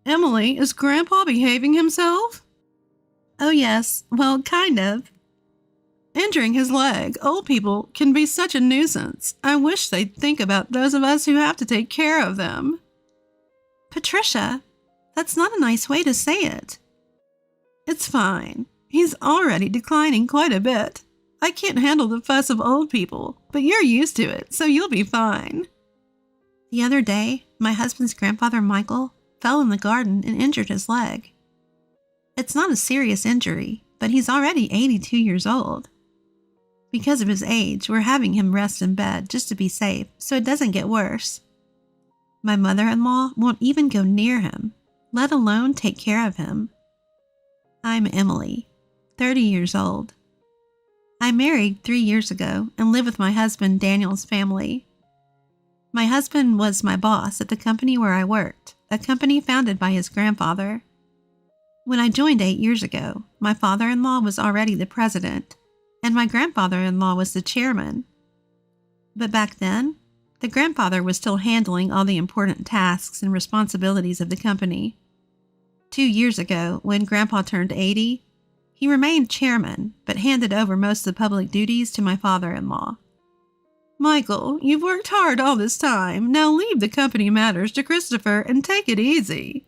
Emily, is Grandpa behaving himself? Oh, yes. Well, kind of. Injuring his leg. Old people can be such a nuisance. I wish they'd think about those of us who have to take care of them. Patricia, that's not a nice way to say it. It's fine. He's already declining quite a bit. I can't handle the fuss of old people, but you're used to it, so you'll be fine. The other day, my husband's grandfather, Michael, fell in the garden and injured his leg. It's not a serious injury, but he's already 82 years old. Because of his age, we're having him rest in bed just to be safe, so it doesn't get worse. My mother-in-law won't even go near him, let alone take care of him. I'm Emily, 30 years old. I married 3 years ago and live with my husband Daniel's family. My husband was my boss at the company where I worked, a company founded by his grandfather. When I joined 8 years ago, my father-in-law was already the president, and my grandfather-in-law was the chairman. But back then, the grandfather was still handling all the important tasks and responsibilities of the company. 2 years ago, when Grandpa turned 80, he remained chairman, but handed over most of the public duties to my father-in-law. Michael, you've worked hard all this time. Now leave the company matters to Christopher and take it easy.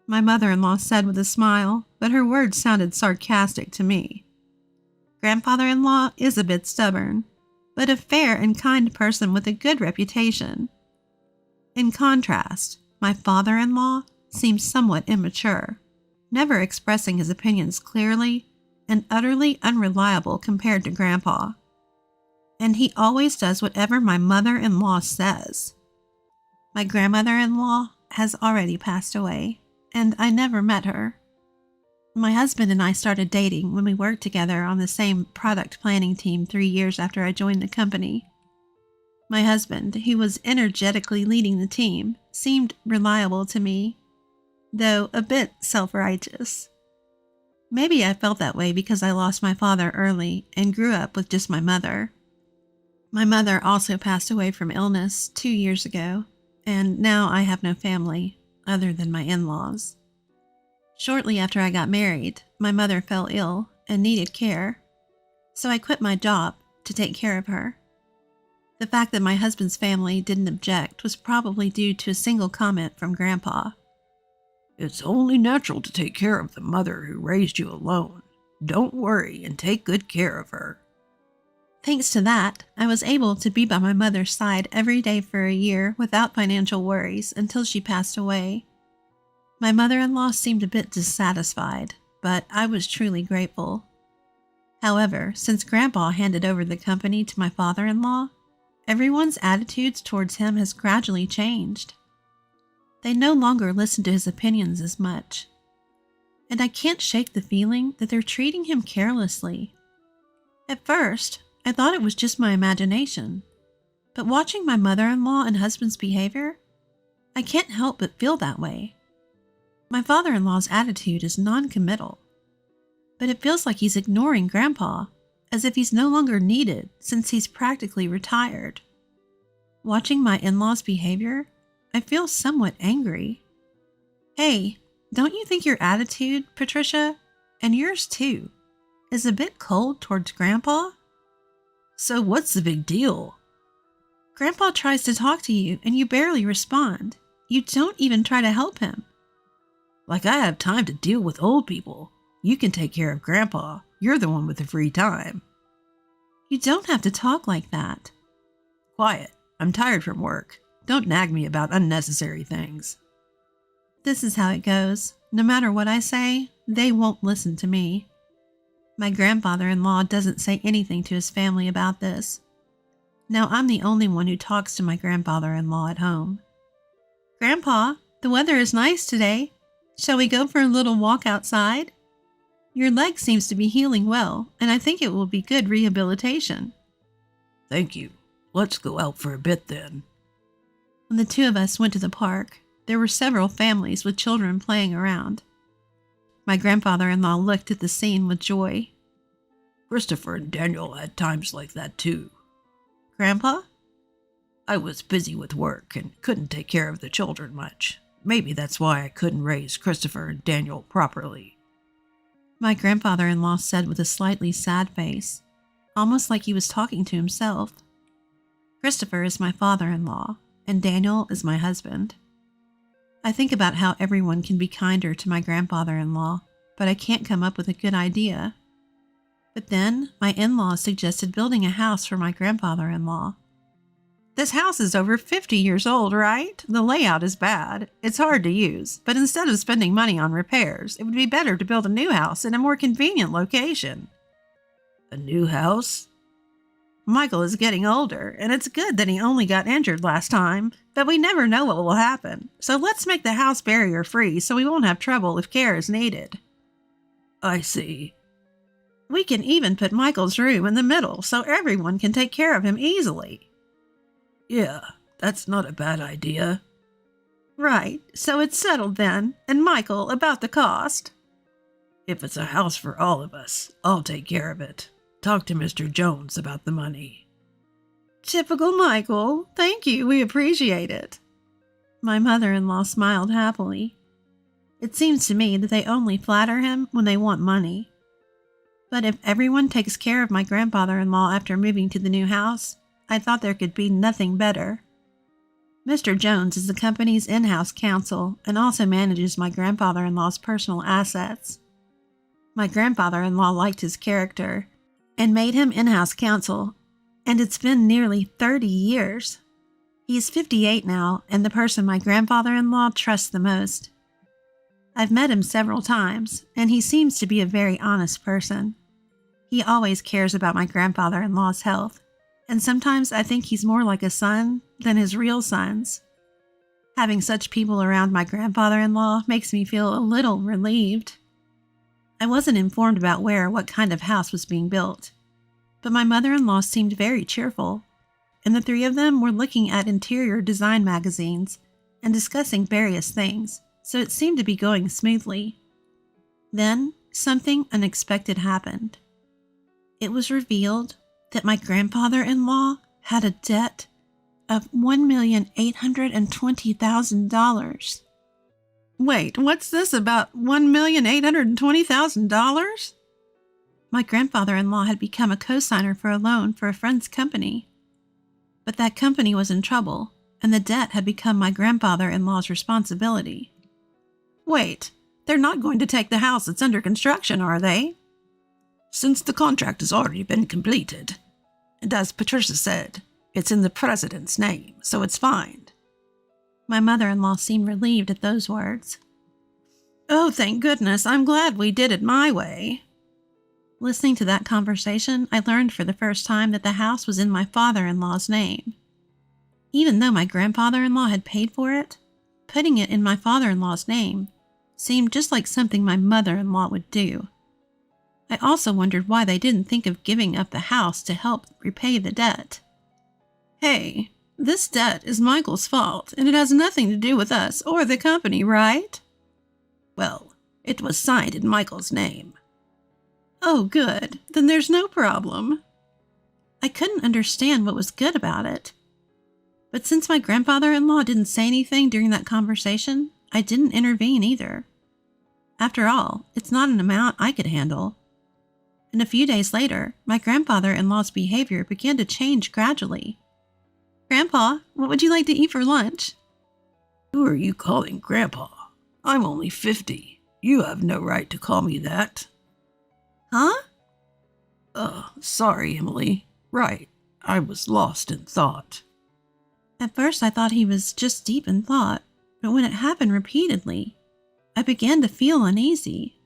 My mother-in-law said with a smile, but her words sounded sarcastic to me. Grandfather-in-law is a bit stubborn, but a fair and kind person with a good reputation. In contrast, my father-in-law seems somewhat immature, never expressing his opinions clearly and utterly unreliable compared to Grandpa. And he always does whatever my mother-in-law says. My grandmother-in-law has already passed away, and I never met her. My husband and I started dating when we worked together on the same product planning team 3 years after I joined the company. My husband, who was energetically leading the team, seemed reliable to me, though a bit self-righteous. Maybe I felt that way because I lost my father early and grew up with just my mother. My mother also passed away from illness 2 years ago, and now I have no family other than my in-laws. Shortly after I got married, my mother fell ill and needed care, so I quit my job to take care of her. The fact that my husband's family didn't object was probably due to a single comment from Grandpa. It's only natural to take care of the mother who raised you alone. Don't worry and take good care of her. Thanks to that, I was able to be by my mother's side every day for a year without financial worries until she passed away. My mother-in-law seemed a bit dissatisfied, but I was truly grateful. However, since Grandpa handed over the company to my father-in-law, everyone's attitudes towards him has gradually changed. They no longer listen to his opinions as much. And I can't shake the feeling that they're treating him carelessly. At first, I thought it was just my imagination, but watching my mother-in-law and husband's behavior, I can't help but feel that way. My father-in-law's attitude is non-committal, but it feels like he's ignoring Grandpa, as if he's no longer needed since he's practically retired. Watching my in-laws' behavior, I feel somewhat angry. Hey, don't you think your attitude, Patricia, and yours too, is a bit cold towards Grandpa? So what's the big deal? Grandpa tries to talk to you and you barely respond. You don't even try to help him. Like I have time to deal with old people. You can take care of Grandpa. You're the one with the free time. You don't have to talk like that. Quiet. I'm tired from work. Don't nag me about unnecessary things. This is how it goes. No matter what I say, they won't listen to me. My grandfather-in-law doesn't say anything to his family about this. Now I'm the only one who talks to my grandfather-in-law at home. Grandpa, the weather is nice today. Shall we go for a little walk outside? Your leg seems to be healing well, and I think it will be good rehabilitation. Thank you. Let's go out for a bit then. When the two of us went to the park, there were several families with children playing around. My grandfather-in-law looked at the scene with joy. Christopher and Daniel had times like that too. Grandpa? I was busy with work and couldn't take care of the children much. Maybe that's why I couldn't raise Christopher and Daniel properly," my grandfather-in-law said with a slightly sad face, almost like he was talking to himself. Christopher is my father-in-law, and Daniel is my husband. I think about how everyone can be kinder to my grandfather-in-law, but I can't come up with a good idea. But then, my in-laws suggested building a house for my grandfather-in-law. This house is over 50 years old, right? The layout is bad. It's hard to use, but instead of spending money on repairs, it would be better to build a new house in a more convenient location. "A new house?" Michael is getting older, and it's good that he only got injured last time, but we never know what will happen. So let's make the house barrier-free so we won't have trouble if care is needed. "I see." We can even put Michael's room in the middle so everyone can take care of him easily. "Yeah, that's not a bad idea." Right, so it's settled then. And Michael, about the cost? "If it's a house for all of us, I'll take care of it. Talk to Mr. Jones about the money." Typical Michael. Thank you, we appreciate it. My mother-in-law smiled happily. It seems to me that they only flatter him when they want money. But if everyone takes care of my grandfather-in-law after moving to the new house, I thought there could be nothing better. Mr. Jones is the company's in-house counsel and also manages my grandfather-in-law's personal assets. My grandfather-in-law liked his character and made him in-house counsel, and it's been nearly 30 years. He's 58 now and the person my grandfather-in-law trusts the most. I've met him several times, and he seems to be a very honest person. He always cares about my grandfather-in-law's health, and sometimes I think he's more like a son than his real sons. Having such people around my grandfather-in-law makes me feel a little relieved. I wasn't informed about where or what kind of house was being built, but my mother-in-law seemed very cheerful, and the three of them were looking at interior design magazines and discussing various things, so it seemed to be going smoothly. Then, something unexpected happened. It was revealed that my grandfather-in-law had a debt of $1,820,000. Wait, what's this about $1,820,000? My grandfather-in-law had become a co-signer for a loan for a friend's company. But that company was in trouble, and the debt had become my grandfather-in-law's responsibility. Wait, they're not going to take the house that's under construction, are they? "Since the contract has already been completed, and as Patricia said, it's in the president's name, so it's fine." My mother-in-law seemed relieved at those words. Oh, thank goodness, I'm glad we did it my way. Listening to that conversation, I learned for the first time that the house was in my father-in-law's name. Even though my grandfather-in-law had paid for it, putting it in my father-in-law's name seemed just like something my mother-in-law would do. I also wondered why they didn't think of giving up the house to help repay the debt. Hey, this debt is Michael's fault, and it has nothing to do with us or the company, right? "Well, it was signed in Michael's name." Oh, good. Then there's no problem. I couldn't understand what was good about it. But since my grandfather-in-law didn't say anything during that conversation, I didn't intervene either. After all, it's not an amount I could handle. And a few days later, my grandfather-in-law's behavior began to change gradually. Grandpa, what would you like to eat for lunch? "Who are you calling Grandpa? I'm only 50. You have no right to call me that." Huh? Sorry, Emily. Right, I was lost in thought. At first I thought he was just deep in thought, but when it happened repeatedly, I began to feel uneasy.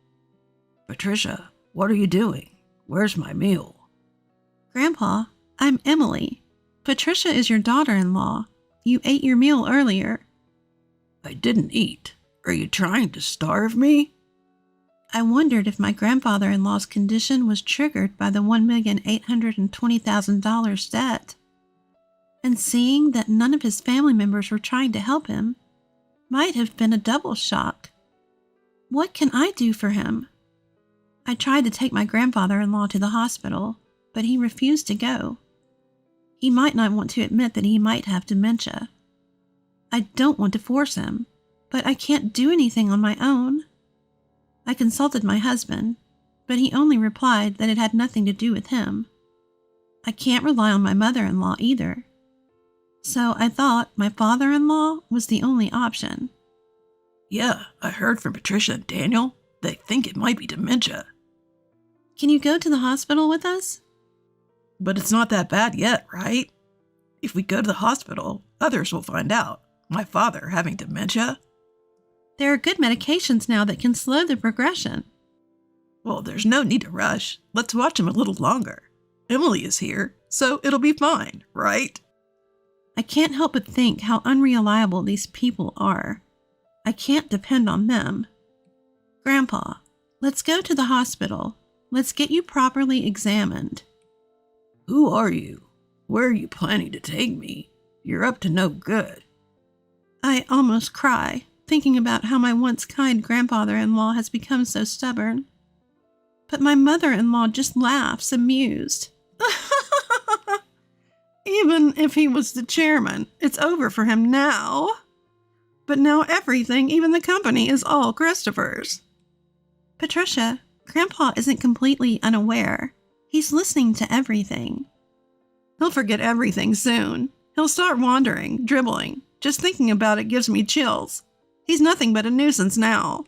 "Patricia, what are you doing? Where's my meal?" Grandpa, I'm Emily. Patricia is your daughter-in-law. You ate your meal earlier. "I didn't eat. Are you trying to starve me?" I wondered if my grandfather-in-law's condition was triggered by the $1,820,000 debt. And seeing that none of his family members were trying to help him might have been a double shock. What can I do for him? I tried to take my grandfather-in-law to the hospital, but he refused to go. He might not want to admit that he might have dementia. I don't want to force him, but I can't do anything on my own. I consulted my husband, but he only replied that it had nothing to do with him. I can't rely on my mother-in-law either. So I thought my father-in-law was the only option. Yeah, I heard from Patricia and Daniel. They think it might be dementia. Can you go to the hospital with us? But it's not that bad yet, right? If we go to the hospital, others will find out. My father having dementia? There are good medications now that can slow the progression. Well, there's no need to rush. Let's watch him a little longer. Emily is here, so it'll be fine, right? I can't help but think how unreliable these people are. I can't depend on them. Grandpa, let's go to the hospital. Let's get you properly examined. Who are you? Where are you planning to take me? You're up to no good. I almost cry, thinking about how my once kind grandfather-in-law has become so stubborn. But my mother-in-law just laughs, amused. Even if he was the chairman, it's over for him now. But now everything, even the company, is all Christopher's. Patricia, Grandpa isn't completely unaware. He's listening to everything. He'll forget everything soon. He'll start wandering, dribbling. Just thinking about it gives me chills. He's nothing but a nuisance now.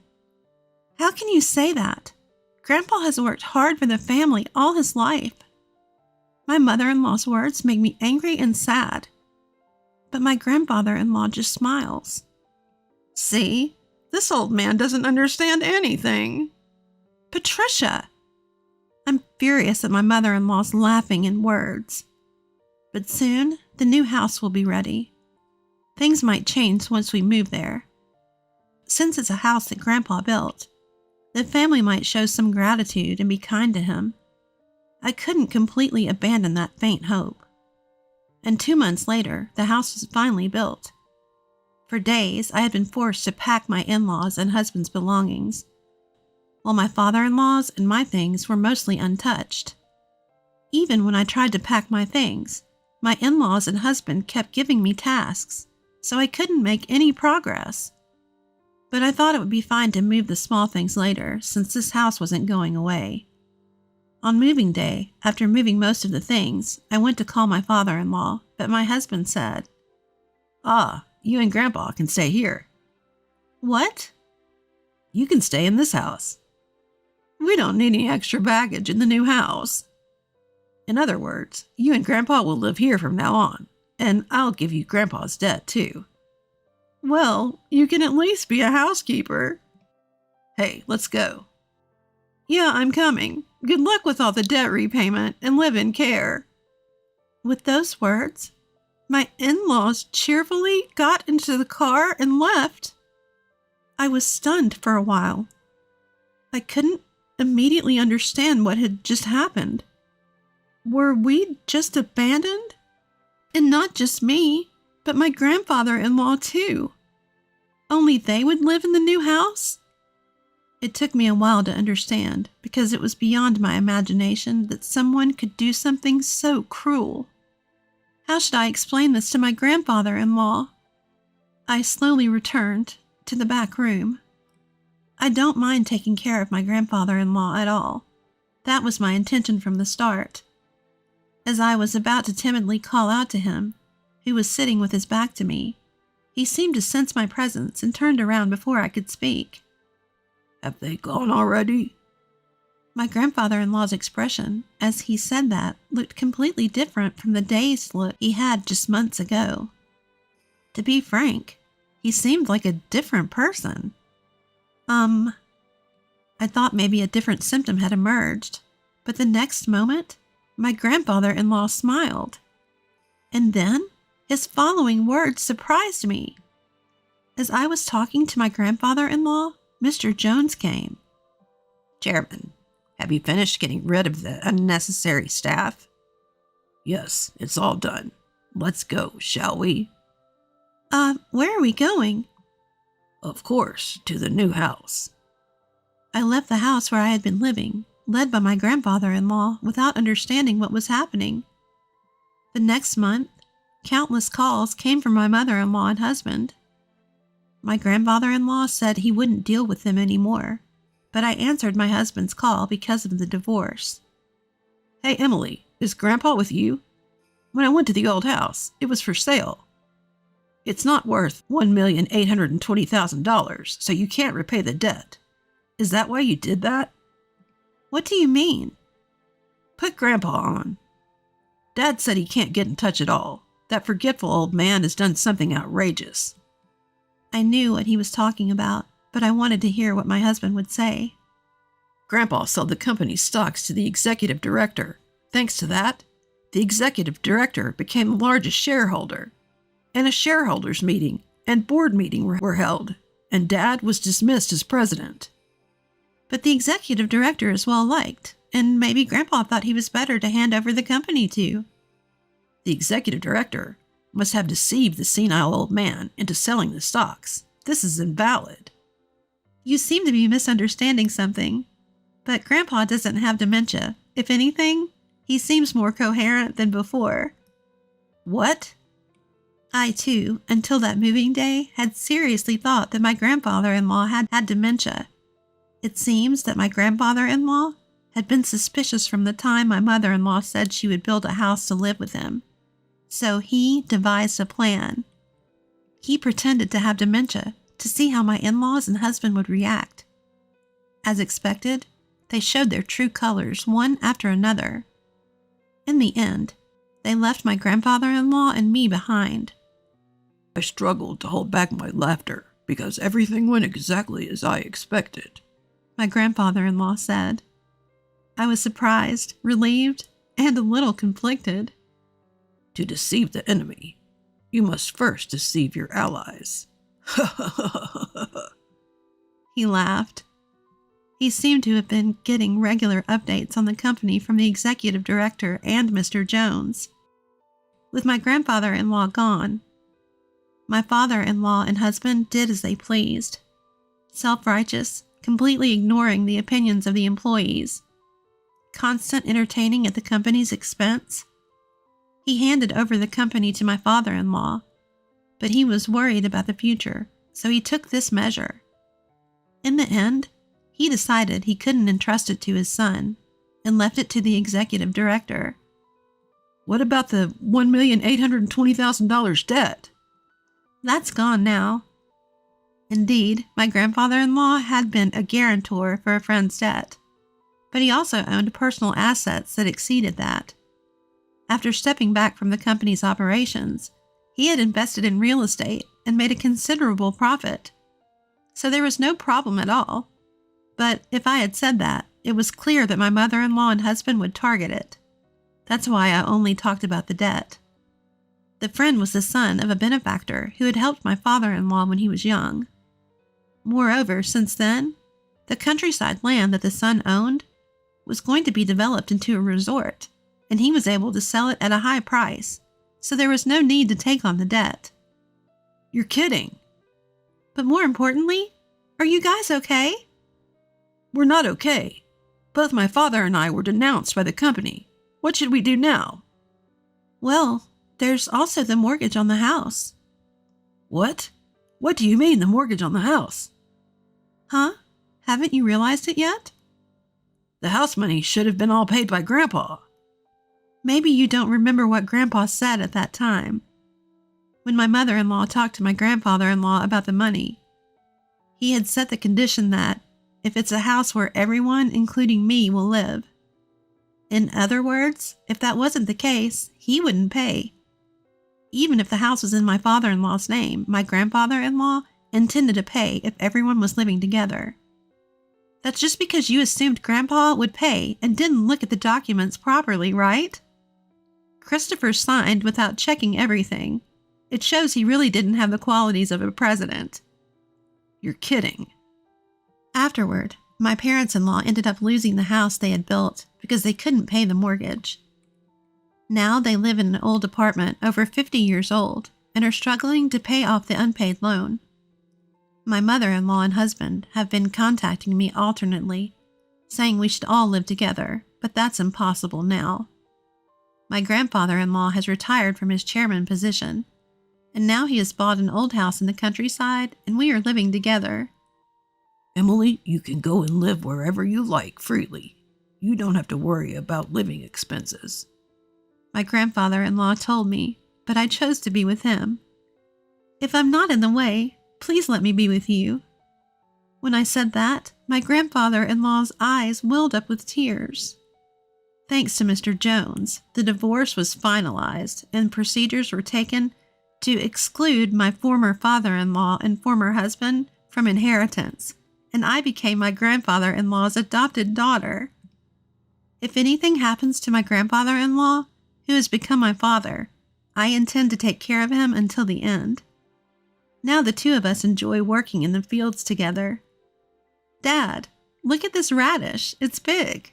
How can you say that? Grandpa has worked hard for the family all his life. My mother-in-law's words make me angry and sad. But my grandfather-in-law just smiles. See? This old man doesn't understand anything. Patricia! I'm furious at my mother-in-law's laughing in words. But soon, the new house will be ready. Things might change once we move there. Since it's a house that Grandpa built, the family might show some gratitude and be kind to him. I couldn't completely abandon that faint hope. And 2 months later, the house was finally built. For days, I had been forced to pack my in-laws' and husband's belongings, while my father-in-law's and my things were mostly untouched. Even when I tried to pack my things, my in-laws and husband kept giving me tasks, so I couldn't make any progress. But I thought it would be fine to move the small things later, since this house wasn't going away. On moving day, after moving most of the things, I went to call my father-in-law, but my husband said, "Ah, you and Grandpa can stay here." What? You can stay in this house. We don't need any extra baggage in the new house. In other words, you and Grandpa will live here from now on, and I'll give you Grandpa's debt too. Well, you can at least be a housekeeper. Hey, let's go. Yeah, I'm coming. Good luck with all the debt repayment and live in care. With those words, my in-laws cheerfully got into the car and left. I was stunned for a while. I couldn't immediately understand what had just happened. Were we just abandoned? And not just me, but my grandfather-in-law too. Only they would live in the new house? It took me a while to understand, because it was beyond my imagination that someone could do something so cruel. How should I explain this to my grandfather-in-law? I slowly returned to the back room. I don't mind taking care of my grandfather-in-law at all. That was my intention from the start. As I was about to timidly call out to him, who was sitting with his back to me, he seemed to sense my presence and turned around before I could speak. Have they gone already? My grandfather-in-law's expression, as he said that, looked completely different from the dazed look he had just months ago. To be frank, he seemed like a different person. I thought maybe a different symptom had emerged, but the next moment, my grandfather-in-law smiled. And then, his following words surprised me. As I was talking to my grandfather-in-law, Mr. Jones came. Chairman, have you finished getting rid of the unnecessary staff? Yes, it's all done. Let's go, shall we? Where are we going? Of course, to the new house. I left the house where I had been living, led by my grandfather-in-law, without understanding what was happening. The next month, countless calls came from my mother-in-law and husband. My grandfather-in-law said he wouldn't deal with them anymore, but I answered my husband's call because of the divorce. Hey, Emily, is Grandpa with you? When I went to the old house, it was for sale. It's not worth $1,820,000, so you can't repay the debt. Is that why you did that? What do you mean? Put Grandpa on. Dad said he can't get in touch at all. That forgetful old man has done something outrageous. I knew what he was talking about, but I wanted to hear what my husband would say. Grandpa sold the company's stocks to the executive director. Thanks to that, the executive director became the largest shareholder. And a shareholders' meeting and board meeting were held, and Dad was dismissed as president. But the executive director is well liked, and maybe Grandpa thought he was better to hand over the company to. The executive director must have deceived the senile old man into selling the stocks. This is invalid. You seem to be misunderstanding something. But Grandpa doesn't have dementia. If anything, he seems more coherent than before. What? I, too, until that moving day, had seriously thought that my grandfather-in-law had dementia. It seems that my grandfather-in-law had been suspicious from the time my mother-in-law said she would build a house to live with him. So he devised a plan. He pretended to have dementia to see how my in-laws and husband would react. As expected, they showed their true colors one after another. In the end, they left my grandfather-in-law and me behind. I struggled to hold back my laughter because everything went exactly as I expected, my grandfather-in-law said. I was surprised, relieved, and a little conflicted. To deceive the enemy, you must first deceive your allies. He laughed. He seemed to have been getting regular updates on the company from the executive director and Mr. Jones. With my grandfather-in-law gone, my father-in-law and husband did as they pleased, self-righteous, completely ignoring the opinions of the employees. Constant entertaining at the company's expense. He handed over the company to my father-in-law, but he was worried about the future, so he took this measure. In the end, he decided he couldn't entrust it to his son and left it to the executive director. What about the $1,820,000 debt? That's gone now. Indeed, my grandfather-in-law had been a guarantor for a friend's debt, but he also owned personal assets that exceeded that. After stepping back from the company's operations, he had invested in real estate and made a considerable profit. So there was no problem at all. But if I had said that, it was clear that my mother-in-law and husband would target it. That's why I only talked about the debt. The friend was the son of a benefactor who had helped my father-in-law when he was young. Moreover, since then, the countryside land that the son owned was going to be developed into a resort, and he was able to sell it at a high price, so there was no need to take on the debt. You're kidding. But more importantly, are you guys okay? We're not okay. Both my father and I were denounced by the company. What should we do now? Well, there's also the mortgage on the house. What? What do you mean, the mortgage on the house? Huh? Haven't you realized it yet? The house money should have been all paid by Grandpa. Maybe you don't remember what Grandpa said at that time. When my mother-in-law talked to my grandfather-in-law about the money, he had set the condition that if it's a house where everyone, including me, will live. In other words, if that wasn't the case, he wouldn't pay. Even if the house was in my father-in-law's name, my grandfather-in-law intended to pay if everyone was living together. That's just because you assumed Grandpa would pay and didn't look at the documents properly, right? Christopher signed without checking everything. It shows he really didn't have the qualities of a president. You're kidding. Afterward, my parents-in-law ended up losing the house they had built because they couldn't pay the mortgage. Now they live in an old apartment over 50 years old and are struggling to pay off the unpaid loan. My mother-in-law and husband have been contacting me alternately, saying we should all live together, but that's impossible now. My grandfather-in-law has retired from his chairman position, and now he has bought an old house in the countryside, and we are living together. Emily, you can go and live wherever you like freely. You don't have to worry about living expenses. My grandfather-in-law told me, but I chose to be with him. If I'm not in the way, please let me be with you. When I said that, my grandfather-in-law's eyes welled up with tears. Thanks to Mr. Jones, the divorce was finalized and procedures were taken to exclude my former father-in-law and former husband from inheritance, and I became my grandfather-in-law's adopted daughter. If anything happens to my grandfather-in-law, who has become my father, I intend to take care of him until the end. Now the two of us enjoy working in the fields together. Dad, look at this radish. It's big.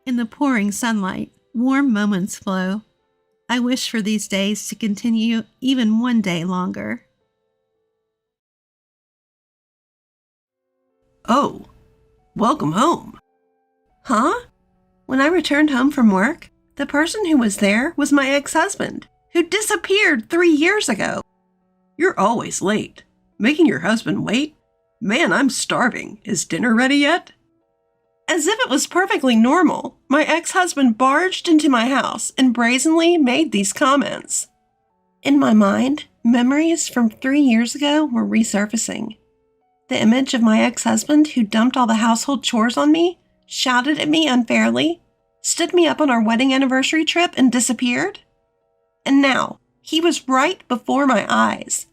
In the pouring sunlight, warm moments flow. I wish for these days to continue even one day longer. Oh, welcome home. Huh? When I returned home from work, the person who was there was my ex-husband, who disappeared 3 years ago. You're always late. Making your husband wait? Man, I'm starving. Is dinner ready yet? As if it was perfectly normal, my ex-husband barged into my house and brazenly made these comments. In my mind, memories from 3 years ago were resurfacing. The image of my ex-husband who dumped all the household chores on me, shouted at me unfairly, stood me up on our wedding anniversary trip and disappeared. And now, he was right before my eyes.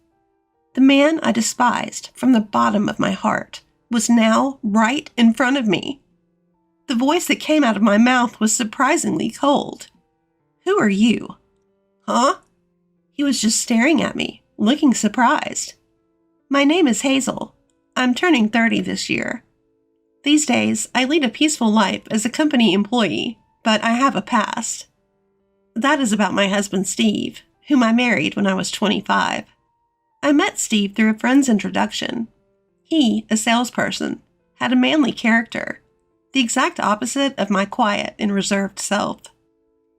The man I despised from the bottom of my heart was now right in front of me. The voice that came out of my mouth was surprisingly cold. Who are you? Huh? He was just staring at me, looking surprised. My name is Hazel. I'm turning 30 this year. These days, I lead a peaceful life as a company employee, but I have a past. That is about my husband Steve, whom I married when I was 25. I met Steve through a friend's introduction. He, a salesperson, had a manly character, the exact opposite of my quiet and reserved self.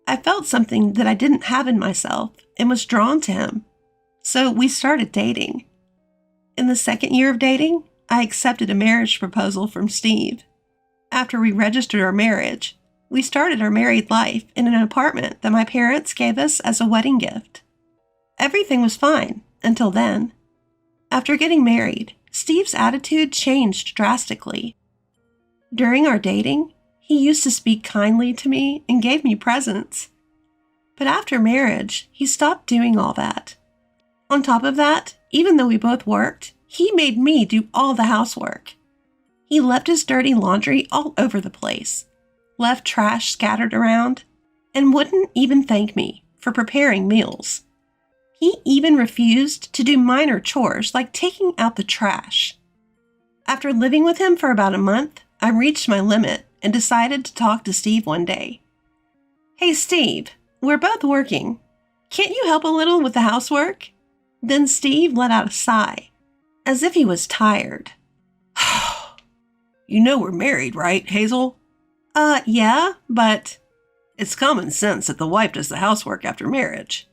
I felt something that I didn't have in myself and was drawn to him, so we started dating. In the second year of dating, I accepted a marriage proposal from Steve. After we registered our marriage, we started our married life in an apartment that my parents gave us as a wedding gift. Everything was fine until then. After getting married, Steve's attitude changed drastically. During our dating, he used to speak kindly to me and gave me presents. But after marriage, he stopped doing all that. On top of that, even though we both worked, he made me do all the housework. He left his dirty laundry all over the place, left trash scattered around, and wouldn't even thank me for preparing meals. He even refused to do minor chores like taking out the trash. After living with him for about a month, I reached my limit and decided to talk to Steve one day. Hey Steve, we're both working. Can't you help a little with the housework? Then Steve let out a sigh, as if he was tired. You know we're married, right, Hazel? Yeah, but it's common sense that the wife does the housework after marriage.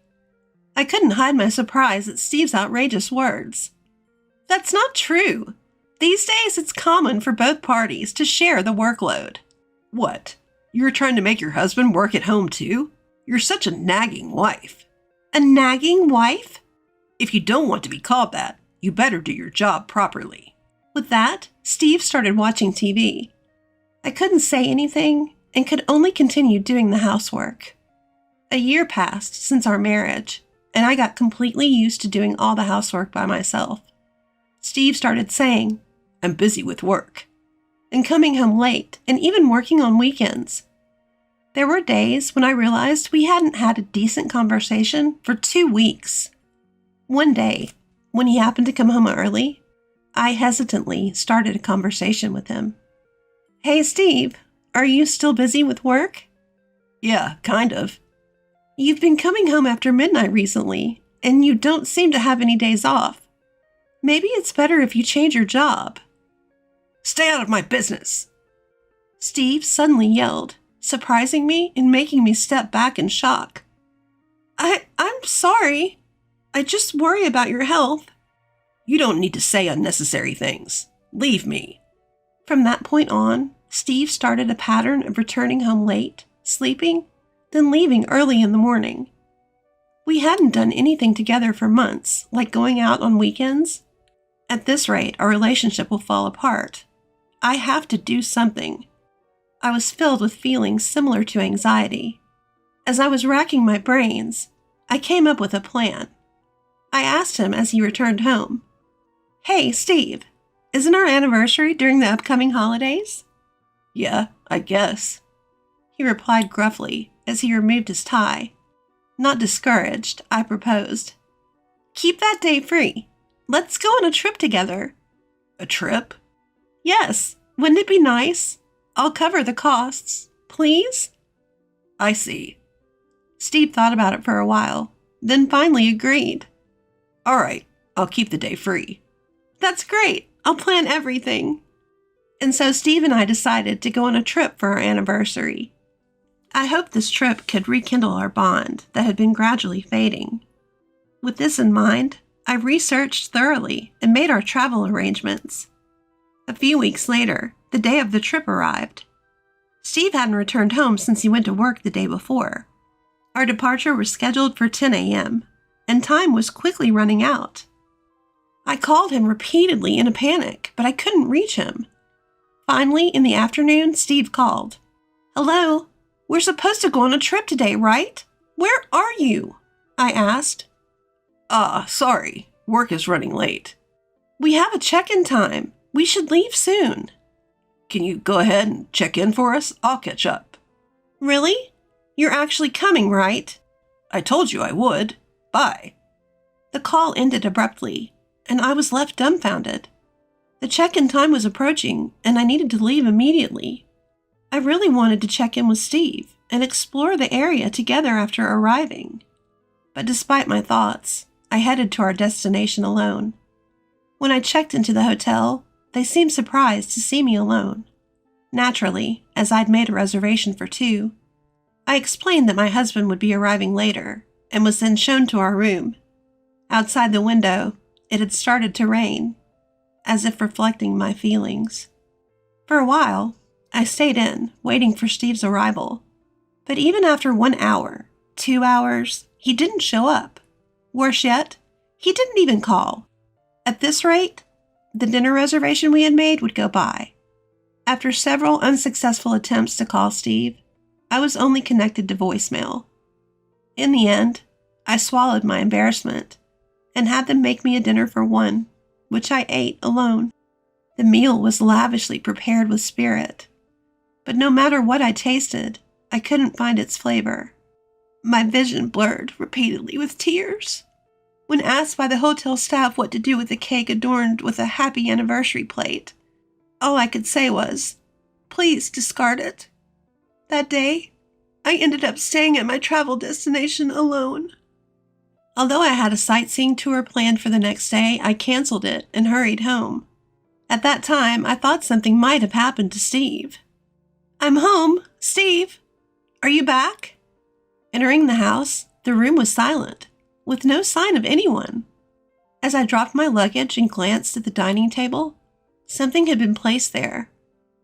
I couldn't hide my surprise at Steve's outrageous words. That's not true. These days it's common for both parties to share the workload. What? You're trying to make your husband work at home too? You're such a nagging wife. A nagging wife? If you don't want to be called that, you better do your job properly. With that, Steve started watching TV. I couldn't say anything and could only continue doing the housework. A year passed since our marriage, and I got completely used to doing all the housework by myself. Steve started saying, I'm busy with work, and coming home late and even working on weekends. There were days when I realized we hadn't had a decent conversation for 2 weeks. One day, when he happened to come home early, I hesitantly started a conversation with him. Hey Steve, are you still busy with work? Yeah, kind of. You've been coming home after midnight recently, and you don't seem to have any days off. Maybe it's better if you change your job. Stay out of my business! Steve suddenly yelled, surprising me and making me step back in shock. I'm sorry. I just worry about your health. You don't need to say unnecessary things. Leave me. From that point on, Steve started a pattern of returning home late, sleeping, then leaving early in the morning. We hadn't done anything together for months, like going out on weekends. At this rate, our relationship will fall apart. I have to do something. I was filled with feelings similar to anxiety. As I was racking my brains, I came up with a plan. I asked him as he returned home, "Hey, Steve, isn't our anniversary during the upcoming holidays?" Yeah, I guess. He replied gruffly as he removed his tie. Not discouraged, I proposed, "Keep that day free. Let's go on a trip together." A trip? "Yes, wouldn't it be nice? I'll cover the costs. Please?" I see. Steve thought about it for a while, then finally agreed. All right, I'll keep the day free. "That's great. I'll plan everything." And so Steve and I decided to go on a trip for our anniversary. I hoped this trip could rekindle our bond that had been gradually fading. With this in mind, I researched thoroughly and made our travel arrangements. A few weeks later, the day of the trip arrived. Steve hadn't returned home since he went to work the day before. Our departure was scheduled for 10 a.m., and time was quickly running out. I called him repeatedly in a panic, but I couldn't reach him. Finally, in the afternoon, Steve called. "Hello? We're supposed to go on a trip today, right? Where are you?" I asked. Sorry. Work is running late. "We have a check-in time. We should leave soon." Can you go ahead and check in for us? I'll catch up. "Really? You're actually coming, right?" I told you I would. Bye. The call ended abruptly, and I was left dumbfounded. The check-in time was approaching, and I needed to leave immediately. I really wanted to check in with Steve and explore the area together after arriving. But despite my thoughts, I headed to our destination alone. When I checked into the hotel, they seemed surprised to see me alone. Naturally, as I'd made a reservation for 2, I explained that my husband would be arriving later and was then shown to our room. Outside the window, it had started to rain, as if reflecting my feelings. For a while, I stayed in, waiting for Steve's arrival. But even after 1 hour, 2 hours, he didn't show up. Worse yet, he didn't even call. At this rate, the dinner reservation we had made would go by. After several unsuccessful attempts to call Steve, I was only connected to voicemail. In the end, I swallowed my embarrassment and had them make me a dinner for 1, which I ate alone. The meal was lavishly prepared with spirit, but no matter what I tasted, I couldn't find its flavor. My vision blurred repeatedly with tears. When asked by the hotel staff what to do with a cake adorned with a happy anniversary plate, all I could say was, "Please discard it." That day, I ended up staying at my travel destination alone. Although I had a sightseeing tour planned for the next day, I canceled it and hurried home. At that time, I thought something might have happened to Steve. "I'm home. Steve, are you back?" Entering the house, the room was silent, with no sign of anyone. As I dropped my luggage and glanced at the dining table, something had been placed there.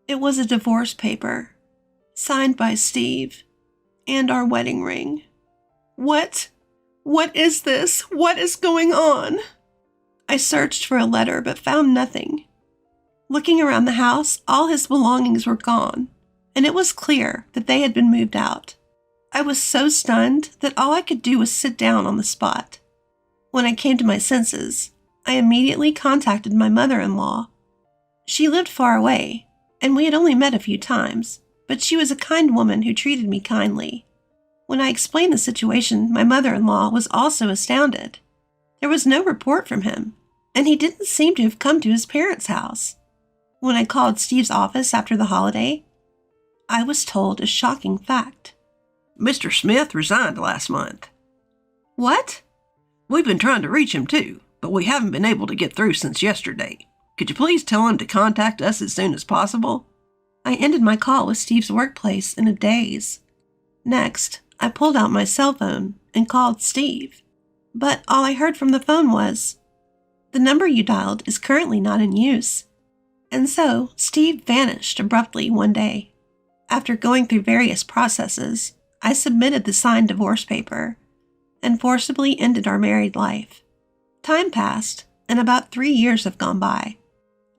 It was a divorce paper, signed by Steve, and our wedding ring. What? What is this? What is going on? I searched for a letter but found nothing. Looking around the house, all his belongings were gone, and it was clear that they had been moved out. I was so stunned that all I could do was sit down on the spot. When I came to my senses, I immediately contacted my mother-in-law. She lived far away, and we had only met a few times, but she was a kind woman who treated me kindly. When I explained the situation, my mother-in-law was also astounded. There was no report from him, and he didn't seem to have come to his parents' house. When I called Steve's office after the holiday, I was told a shocking fact. Mr. Smith resigned last month. What? We've been trying to reach him too, but we haven't been able to get through since yesterday. Could you please tell him to contact us as soon as possible? I ended my call with Steve's workplace in a daze. Next, I pulled out my cell phone and called Steve. But all I heard from the phone was, "The number you dialed is currently not in use." And so, Steve vanished abruptly one day. After going through various processes, I submitted the signed divorce paper and forcibly ended our married life. Time passed, and about 3 years have gone by.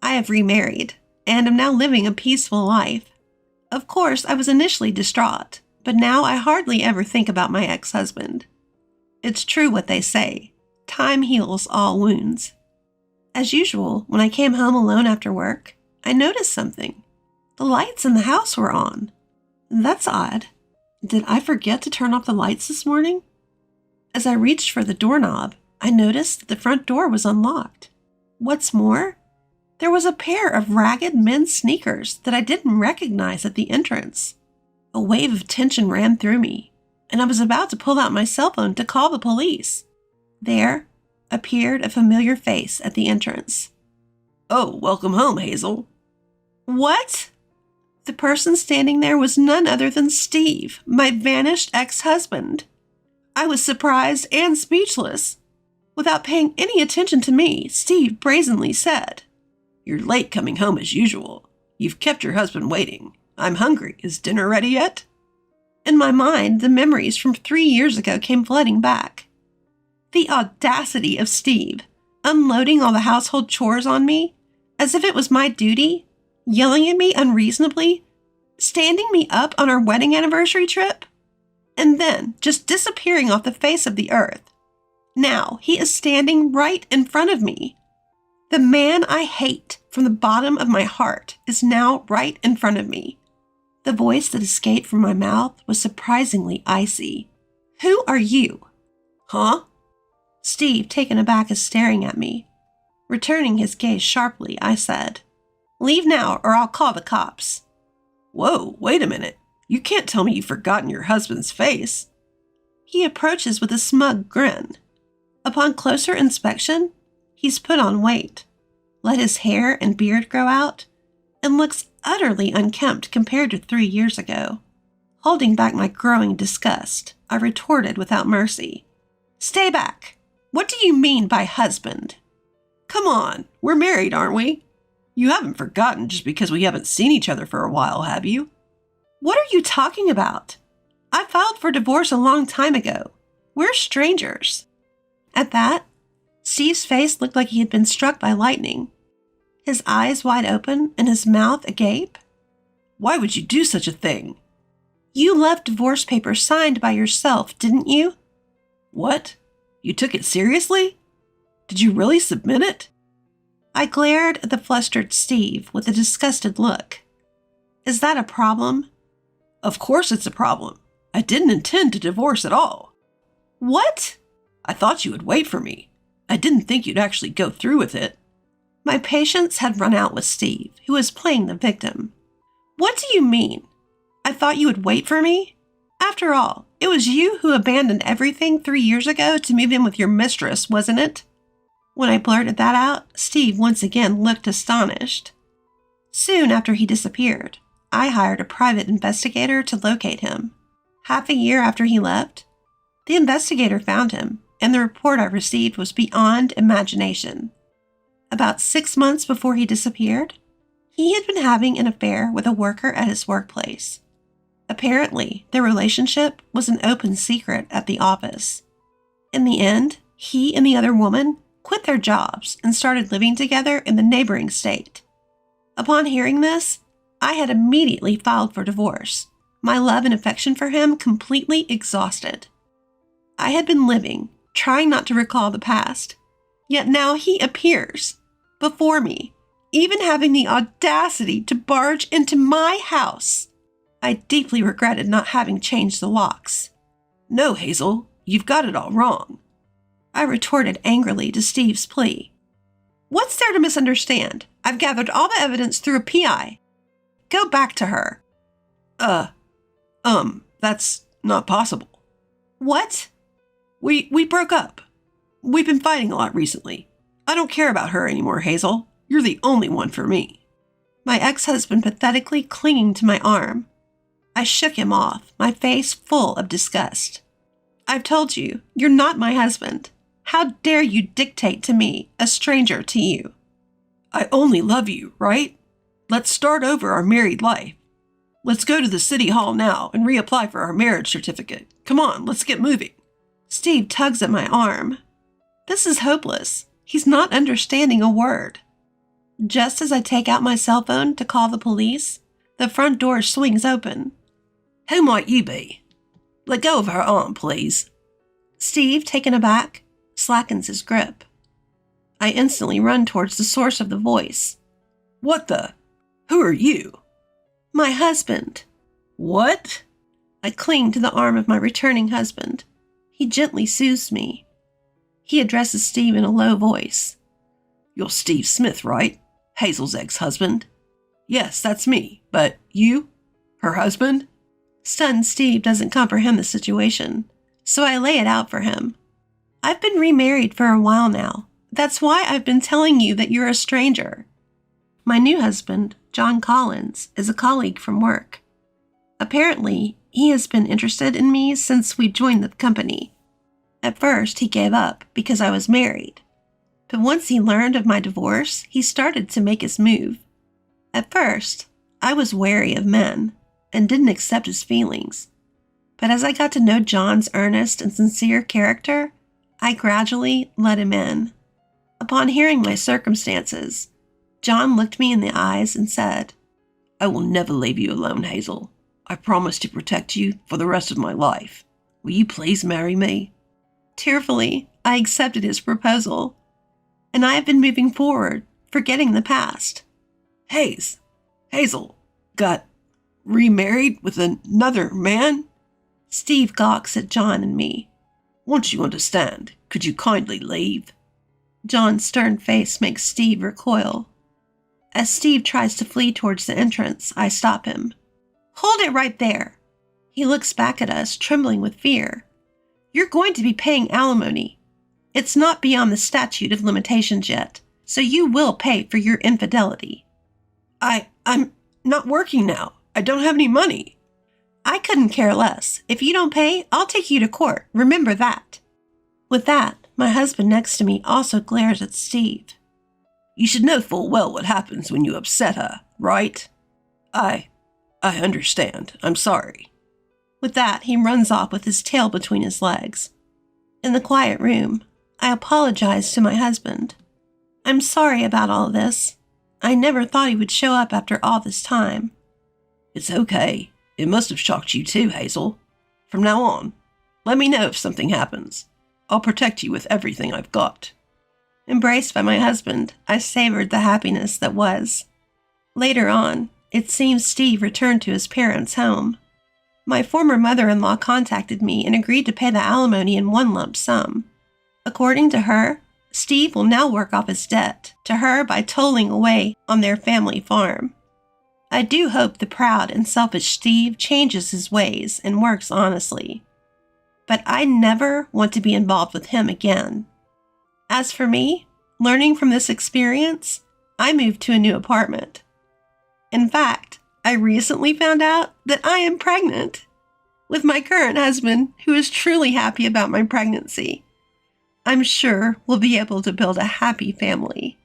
I have remarried, and am now living a peaceful life. Of course, I was initially distraught, but now I hardly ever think about my ex-husband. It's true what they say, time heals all wounds. As usual, when I came home alone after work, I noticed something. The lights in the house were on. That's odd. Did I forget to turn off the lights this morning? As I reached for the doorknob, I noticed that the front door was unlocked. What's more, there was a pair of ragged men's sneakers that I didn't recognize at the entrance. A wave of tension ran through me, and I was about to pull out my cell phone to call the police. There appeared a familiar face at the entrance. "Oh, welcome home, Hazel." What? The person standing there was none other than Steve, my vanished ex-husband. I was surprised and speechless. Without paying any attention to me, Steve brazenly said, "You're late coming home as usual. You've kept your husband waiting. I'm hungry. Is dinner ready yet?" In my mind, the memories from 3 years ago came flooding back. The audacity of Steve, unloading all the household chores on me, as if it was my duty, yelling at me unreasonably, standing me up on our wedding anniversary trip, and then just disappearing off the face of the earth. Now he is standing right in front of me. The man I hate from the bottom of my heart is now right in front of me. The voice that escaped from my mouth was surprisingly icy. "Who are you?" "Huh?" Steve, taken aback, is staring at me. Returning his gaze sharply, I said, "Leave now or I'll call the cops." "Whoa, wait a minute. You can't tell me you've forgotten your husband's face." He approaches with a smug grin. Upon closer inspection, he's put on weight, let his hair and beard grow out, and looks utterly unkempt compared to 3 years ago. Holding back my growing disgust, I retorted without mercy, "Stay back. What do you mean by husband?" "Come on, we're married, aren't we? You haven't forgotten just because we haven't seen each other for a while, have you?" "What are you talking about? I filed for divorce a long time ago. We're strangers." At that, Steve's face looked like he had been struck by lightning. His eyes wide open and his mouth agape. "Why would you do such a thing?" "You left divorce papers signed by yourself, didn't you?" "What? You took it seriously? Did you really submit it?" I glared at the flustered Steve with a disgusted look. "Is that a problem?" "Of course it's a problem. I didn't intend to divorce at all." "What?" "I thought you would wait for me. I didn't think you'd actually go through with it." My patience had run out with Steve, who was playing the victim. "What do you mean? I thought you would wait for me? After all, it was you who abandoned everything 3 years ago to move in with your mistress, wasn't it?" When I blurted that out, Steve once again looked astonished. Soon after he disappeared, I hired a private investigator to locate him. Half a year after he left, the investigator found him, and the report I received was beyond imagination. About 6 months before he disappeared, he had been having an affair with a worker at his workplace. Apparently, their relationship was an open secret at the office. In the end, he and the other woman quit their jobs and started living together in the neighboring state. Upon hearing this, I had immediately filed for divorce, my love and affection for him completely exhausted. I had been living, trying not to recall the past, yet now he appears before me, even having the audacity to barge into my house. I deeply regretted not having changed the locks. "No, Hazel, you've got it all wrong." I retorted angrily to Steve's plea. "What's there to misunderstand? I've gathered all the evidence through a PI. Go back to her." That's not possible." "What?" We broke up. We've been fighting a lot recently. I don't care about her anymore, Hazel. You're the only one for me." My ex-husband pathetically clinging to my arm. I shook him off, my face full of disgust. "I've told you, you're not my husband. How dare you dictate to me, a stranger to you? I only love you, right? Let's start over our married life. Let's go to the city hall now and reapply for our marriage certificate. Come on, let's get moving. Steve tugs at my arm. This is hopeless. He's not understanding a word. Just as I take out my cell phone to call the police, the front door swings open. Who might you be? Let go of her arm, please. Steve, taken aback, slackens his grip. I instantly run towards the source of the voice. What the? Who are you? My husband. What? I cling to the arm of my returning husband. He gently soothes me. He addresses Steve in a low voice. You're Steve Smith, right? Hazel's ex-husband. Yes, that's me. But you? Her husband? Stunned Steve doesn't comprehend the situation, so I lay it out for him. I've been remarried for a while now. That's why I've been telling you that you're a stranger. My new husband, John Collins, is a colleague from work. Apparently, he has been interested in me since we joined the company. At first, he gave up because I was married. But once he learned of my divorce, he started to make his move. At first, I was wary of men and didn't accept his feelings. But as I got to know John's earnest and sincere character, I gradually let him in. Upon hearing my circumstances, John looked me in the eyes and said, I will never leave you alone, Hazel. I promise to protect you for the rest of my life. Will you please marry me? Tearfully, I accepted his proposal, and I have been moving forward, forgetting the past. Hazel, got remarried with another man? Steve gawks at John and me. Once you understand, could you kindly leave? John's stern face makes Steve recoil. As Steve tries to flee towards the entrance, I stop him. Hold it right there. He looks back at us, trembling with fear. You're going to be paying alimony. It's not beyond the statute of limitations yet, so you will pay for your infidelity. I'm not working now. I don't have any money. I couldn't care less. If you don't pay, I'll take you to court. Remember that. With that, my husband next to me also glares at Steve. You should know full well what happens when you upset her, right? I understand. I'm sorry. With that, he runs off with his tail between his legs. In the quiet room, I apologize to my husband. I'm sorry about all this. I never thought he would show up after all this time. It's okay. It must have shocked you too, Hazel. From now on, let me know if something happens. I'll protect you with everything I've got. Embraced by my husband, I savored the happiness that was. Later on, it seems Steve returned to his parents' home. My former mother-in-law contacted me and agreed to pay the alimony in one lump sum. According to her, Steve will now work off his debt to her by toiling away on their family farm. I do hope the proud and selfish Steve changes his ways and works honestly. But I never want to be involved with him again. As for me, learning from this experience, I moved to a new apartment. In fact, I recently found out that I am pregnant with my current husband, who is truly happy about my pregnancy. I'm sure we'll be able to build a happy family.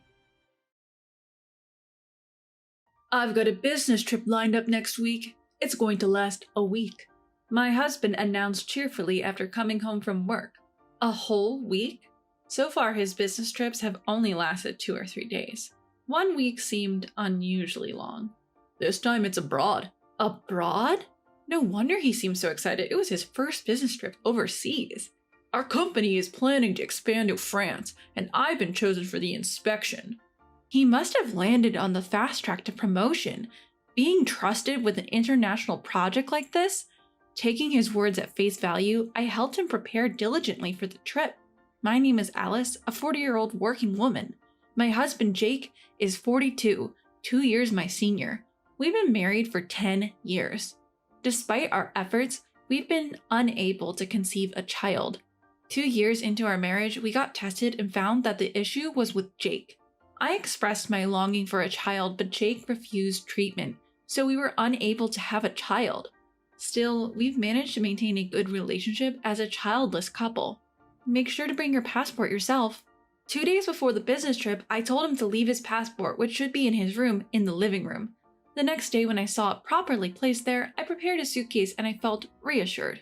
I've got a business trip lined up next week. It's going to last a week. My husband announced cheerfully after coming home from work. A whole week? So far, his business trips have only lasted 2 or 3 days. 1 week seemed unusually long. This time it's abroad. Abroad? No wonder he seemed so excited. It was his first business trip overseas. Our company is planning to expand to France, and I've been chosen for the inspection. He must have landed on the fast track to promotion. Being trusted with an international project like this? Taking his words at face value, I helped him prepare diligently for the trip. My name is Alice, a 40-year-old working woman. My husband Jake is 42, 2 years my senior. We've been married for 10 years. Despite our efforts, we've been unable to conceive a child. 2 years into our marriage, we got tested and found that the issue was with Jake. I expressed my longing for a child, but Jake refused treatment, so we were unable to have a child. Still, we've managed to maintain a good relationship as a childless couple. Make sure to bring your passport yourself. 2 days before the business trip, I told him to leave his passport, which should be in his room, in the living room. The next day, when I saw it properly placed there, I prepared a suitcase and I felt reassured.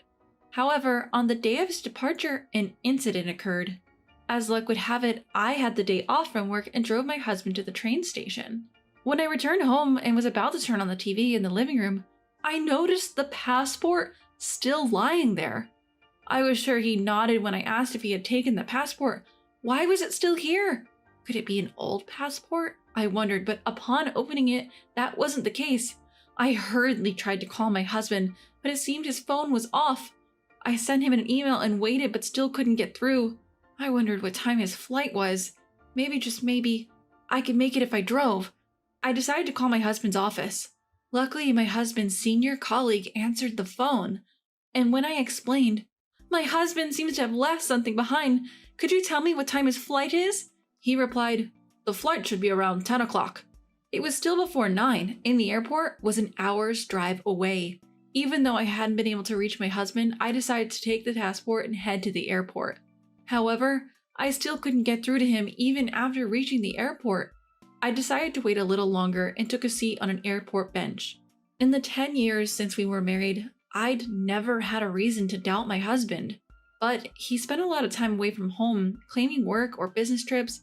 However, on the day of his departure, an incident occurred. As luck would have it, I had the day off from work and drove my husband to the train station. When I returned home and was about to turn on the TV in the living room, I noticed the passport still lying there. I was sure he nodded when I asked if he had taken the passport. Why was it still here? Could it be an old passport? I wondered, but upon opening it, that wasn't the case. I hurriedly tried to call my husband, but it seemed his phone was off. I sent him an email and waited, but still couldn't get through. I wondered what time his flight was. Maybe, just maybe, I could make it if I drove. I decided to call my husband's office. Luckily, my husband's senior colleague answered the phone. And when I explained, "My husband seems to have left something behind. Could you tell me what time his flight is?" he replied, "The flight should be around 10 o'clock. It was still before 9, and the airport was an hour's drive away. Even though I hadn't been able to reach my husband, I decided to take the passport and head to the airport. However, I still couldn't get through to him even after reaching the airport. I decided to wait a little longer and took a seat on an airport bench. In the 10 years since we were married, I'd never had a reason to doubt my husband. But he spent a lot of time away from home, claiming work or business trips,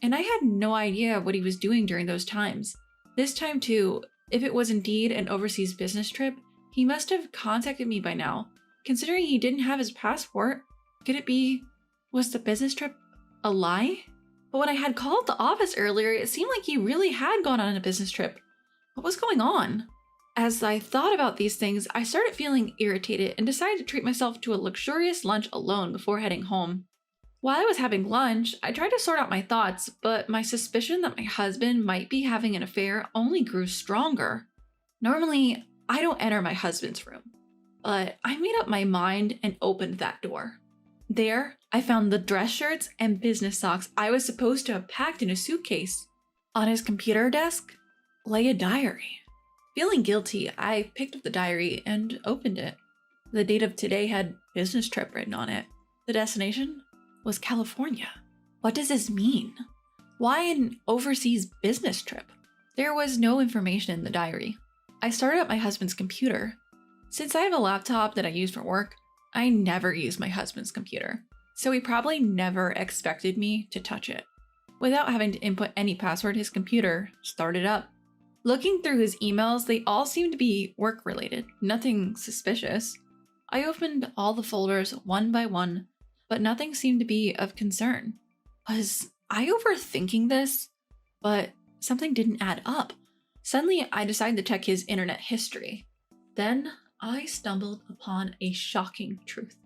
and I had no idea what he was doing during those times. This time too, if it was indeed an overseas business trip, he must have contacted me by now. Considering he didn't have his passport, could it be, was the business trip a lie? But when I had called the office earlier, it seemed like he really had gone on a business trip. What was going on? As I thought about these things, I started feeling irritated and decided to treat myself to a luxurious lunch alone before heading home. While I was having lunch, I tried to sort out my thoughts, but my suspicion that my husband might be having an affair only grew stronger. Normally, I don't enter my husband's room, but I made up my mind and opened that door. There, I found the dress shirts and business socks I was supposed to have packed in a suitcase. On his computer desk lay a diary. Feeling guilty, I picked up the diary and opened it. The date of today had business trip written on it. The destination was California. What does this mean? Why an overseas business trip? There was no information in the diary. I started up my husband's computer. Since I have a laptop that I use for work, I never use my husband's computer, so he probably never expected me to touch it. Without having to input any password, his computer started up. Looking through his emails, they all seemed to be work-related, nothing suspicious. I opened all the folders one by one, but nothing seemed to be of concern. Was I overthinking this? But something didn't add up. Suddenly, I decided to check his internet history. Then, I stumbled upon a shocking truth.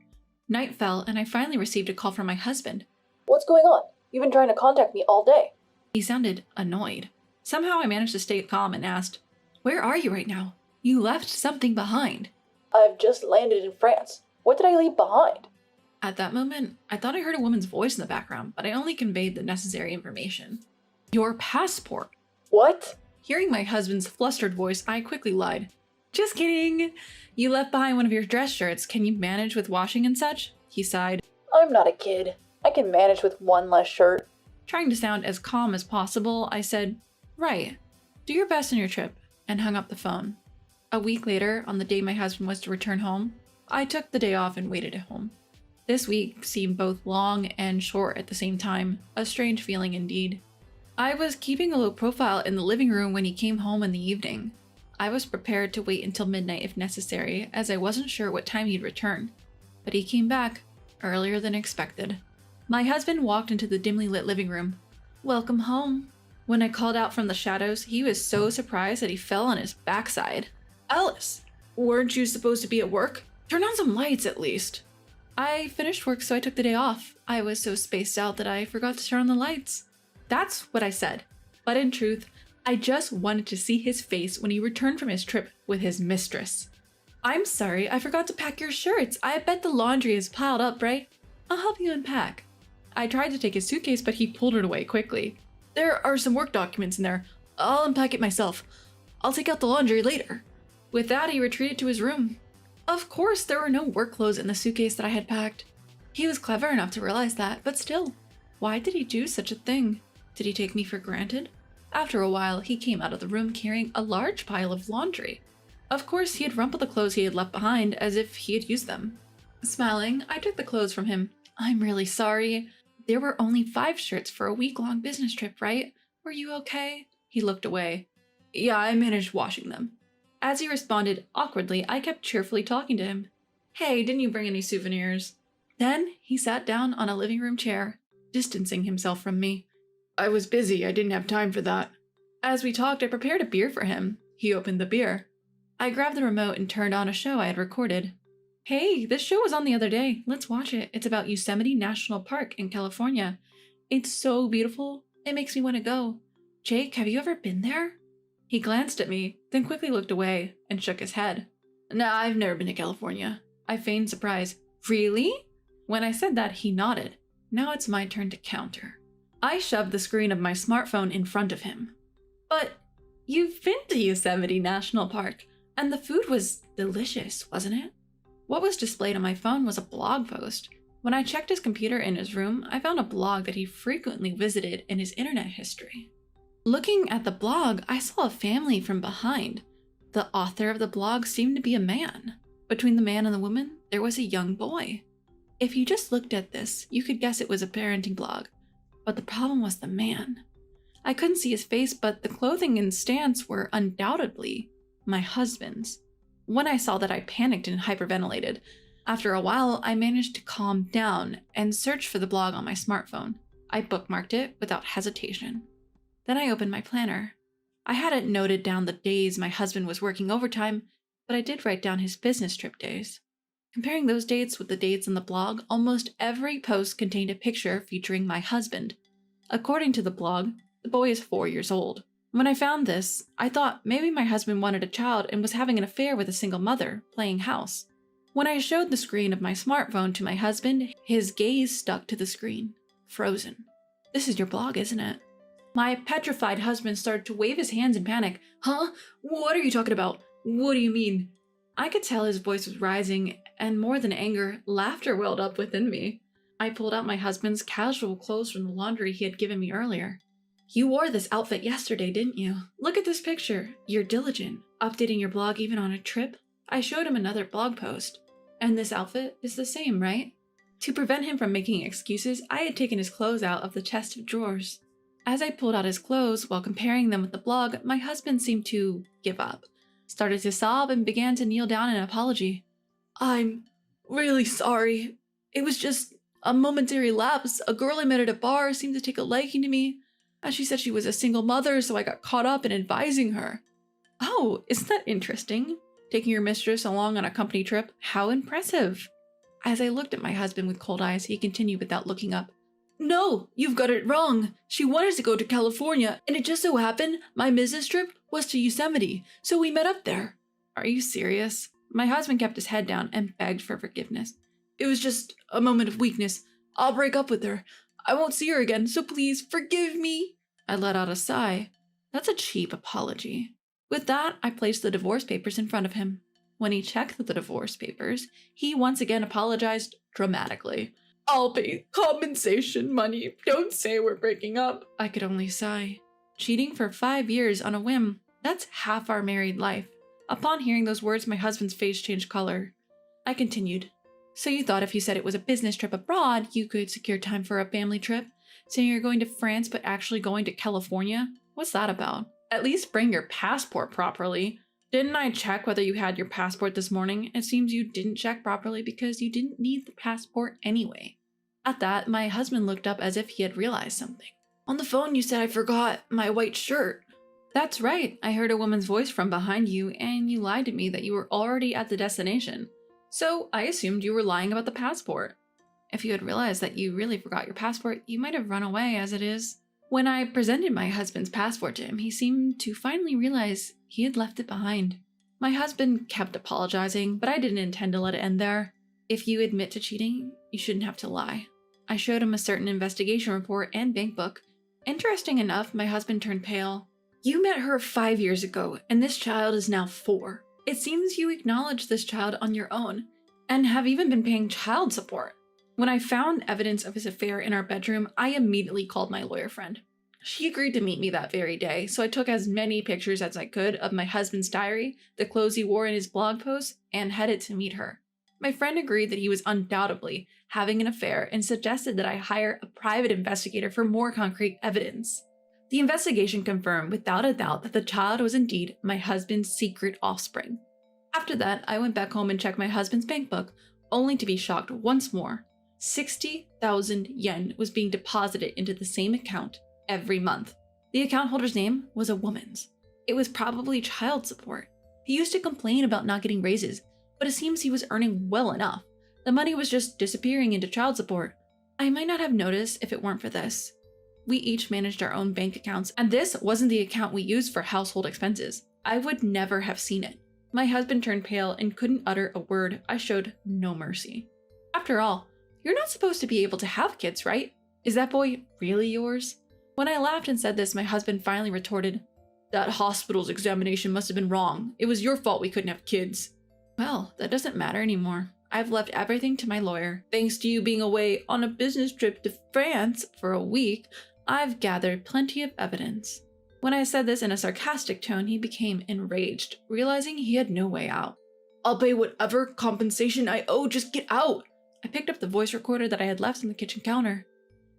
Night fell, and I finally received a call from my husband. "What's going on? You've been trying to contact me all day." He sounded annoyed. Somehow I managed to stay calm and asked, "Where are you right now? You left something behind." "I've just landed in France. What did I leave behind?" At that moment, I thought I heard a woman's voice in the background, but I only conveyed the necessary information. "Your passport." "What?" Hearing my husband's flustered voice, I quickly lied. "Just kidding. You left behind one of your dress shirts. Can you manage with washing and such?" He sighed. "I'm not a kid. I can manage with one less shirt." Trying to sound as calm as possible, I said, "Right. Do your best on your trip," and hung up the phone. A week later, on the day my husband was to return home, I took the day off and waited at home. This week seemed both long and short at the same time, a strange feeling indeed. I was keeping a low profile in the living room when he came home in the evening. I was prepared to wait until midnight if necessary, as I wasn't sure what time he'd return. But he came back, earlier than expected. My husband walked into the dimly lit living room. "Welcome home." When I called out from the shadows, he was so surprised that he fell on his backside. "Alice, weren't you supposed to be at work? Turn on some lights at least." "I finished work, so I took the day off. I was so spaced out that I forgot to turn on the lights." That's what I said. But in truth, I just wanted to see his face when he returned from his trip with his mistress. "I'm sorry, I forgot to pack your shirts. I bet the laundry is piled up, right? I'll help you unpack." I tried to take his suitcase, but he pulled it away quickly. "There are some work documents in there. I'll unpack it myself. I'll take out the laundry later." With that, he retreated to his room. Of course, there were no work clothes in the suitcase that I had packed. He was clever enough to realize that, but still, why did he do such a thing? Did he take me for granted? After a while, he came out of the room carrying a large pile of laundry. Of course, he had rumpled the clothes he had left behind as if he had used them. Smiling, I took the clothes from him. I'm really sorry. There were only 5 shirts for a week-long business trip, right? Were you okay? He looked away. Yeah, I managed washing them. As he responded awkwardly, I kept cheerfully talking to him. Hey, didn't you bring any souvenirs? Then he sat down on a living room chair, distancing himself from me. I was busy, I didn't have time for that. As we talked, I prepared a beer for him. He opened the beer. I grabbed the remote and turned on a show I had recorded. Hey, this show was on the other day. Let's watch it. It's about Yosemite National Park in California. It's so beautiful. It makes me want to go. Jake, have you ever been there? He glanced at me, then quickly looked away and shook his head. Nah, I've never been to California. I feigned surprise. Really? When I said that, he nodded. Now it's my turn to counter. I shoved the screen of my smartphone in front of him. But you've been to Yosemite National Park, and the food was delicious, wasn't it? What was displayed on my phone was a blog post. When I checked his computer in his room, I found a blog that he frequently visited in his internet history. Looking at the blog, I saw a family from behind. The author of the blog seemed to be a man. Between the man and the woman, there was a young boy. If you just looked at this, you could guess it was a parenting blog. But the problem was the man. I couldn't see his face, but the clothing and stance were undoubtedly my husband's. When I saw that, I panicked and hyperventilated. After a while, I managed to calm down and search for the blog on my smartphone. I bookmarked it without hesitation. Then I opened my planner. I hadn't noted down the days my husband was working overtime, but I did write down his business trip days. Comparing those dates with the dates in the blog, almost every post contained a picture featuring my husband. According to the blog, the boy is 4 years old. When I found this, I thought maybe my husband wanted a child and was having an affair with a single mother, playing house. When I showed the screen of my smartphone to my husband, his gaze stuck to the screen, frozen. This is your blog, isn't it? My petrified husband started to wave his hands in panic. Huh? What are you talking about? What do you mean? I could tell his voice was rising, and more than anger, laughter welled up within me. I pulled out my husband's casual clothes from the laundry he had given me earlier. You wore this outfit yesterday, didn't you? Look at this picture. You're diligent, updating your blog even on a trip. I showed him another blog post. And this outfit is the same, right? To prevent him from making excuses, I had taken his clothes out of the chest of drawers. As I pulled out his clothes while comparing them with the blog, my husband seemed to give up, started to sob, and began to kneel down in apology. I'm really sorry. It was just a momentary lapse. A girl I met at a bar seemed to take a liking to me. And she said she was a single mother, so I got caught up in advising her. Oh, isn't that interesting? Taking your mistress along on a company trip? How impressive. As I looked at my husband with cold eyes, he continued without looking up. No, you've got it wrong. She wanted to go to California, and it just so happened my business trip was to Yosemite, so we met up there. Are you serious? My husband kept his head down and begged for forgiveness. It was just a moment of weakness. I'll break up with her. I won't see her again, so please forgive me. I let out a sigh. That's a cheap apology. With that, I placed the divorce papers in front of him. When he checked the divorce papers, he once again apologized dramatically. I'll pay compensation money. Don't say we're breaking up. I could only sigh. Cheating for 5 years on a whim. That's half our married life. Upon hearing those words, my husband's face changed color. I continued. So you thought if you said it was a business trip abroad, you could secure time for a family trip? Saying you're going to France but actually going to California? What's that about? At least bring your passport properly. Didn't I check whether you had your passport this morning? It seems you didn't check properly because you didn't need the passport anyway. At that, my husband looked up as if he had realized something. On the phone you said I forgot my white shirt. That's right, I heard a woman's voice from behind you and you lied to me that you were already at the destination. So I assumed you were lying about the passport. If you had realized that you really forgot your passport, you might have run away as it is. When I presented my husband's passport to him, he seemed to finally realize he had left it behind. My husband kept apologizing, but I didn't intend to let it end there. If you admit to cheating, you shouldn't have to lie. I showed him a certain investigation report and bank book. Interesting enough, my husband turned pale. You met her 5 years ago, and this child is now 4. It seems you acknowledged this child on your own, and have even been paying child support. When I found evidence of his affair in our bedroom, I immediately called my lawyer friend. She agreed to meet me that very day, so I took as many pictures as I could of my husband's diary, the clothes he wore in his blog posts, and headed to meet her. My friend agreed that he was undoubtedly having an affair and suggested that I hire a private investigator for more concrete evidence. The investigation confirmed without a doubt that the child was indeed my husband's secret offspring. After that, I went back home and checked my husband's bank book, only to be shocked once more. 60,000 yen was being deposited into the same account every month. The account holder's name was a woman's. It was probably child support. He used to complain about not getting raises, but it seems he was earning well enough. The money was just disappearing into child support. I might not have noticed if it weren't for this. We each managed our own bank accounts, and this wasn't the account we used for household expenses. I would never have seen it. My husband turned pale and couldn't utter a word. I showed no mercy. After all, you're not supposed to be able to have kids, right? Is that boy really yours? When I laughed and said this, my husband finally retorted, "That hospital's examination must have been wrong. It was your fault we couldn't have kids." Well, that doesn't matter anymore. I've left everything to my lawyer. Thanks to you being away on a business trip to France for a week, I've gathered plenty of evidence. When I said this in a sarcastic tone, he became enraged, realizing he had no way out. "I'll pay whatever compensation I owe, just get out." I picked up the voice recorder that I had left on the kitchen counter.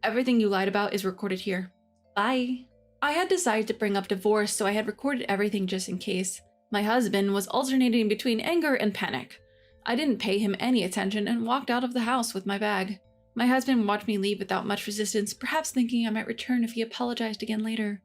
"Everything you lied about is recorded here. Bye." I had decided to bring up divorce, so I had recorded everything just in case. My husband was alternating between anger and panic. I didn't pay him any attention and walked out of the house with my bag. My husband watched me leave without much resistance, perhaps thinking I might return if he apologized again later.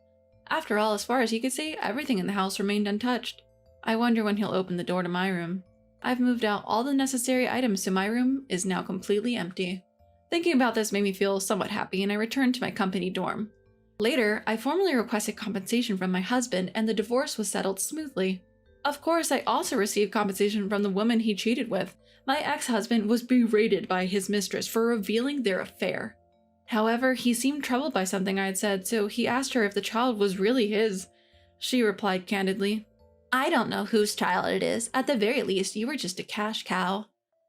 After all, as far as he could see, everything in the house remained untouched. I wonder when he'll open the door to my room. I've moved out all the necessary items, so my room is now completely empty. Thinking about this made me feel somewhat happy, and I returned to my company dorm. Later, I formally requested compensation from my husband, and the divorce was settled smoothly. Of course, I also received compensation from the woman he cheated with. My ex-husband was berated by his mistress for revealing their affair. However, he seemed troubled by something I had said, so he asked her if the child was really his. She replied candidly, "I don't know whose child it is. At the very least, you were just a cash cow."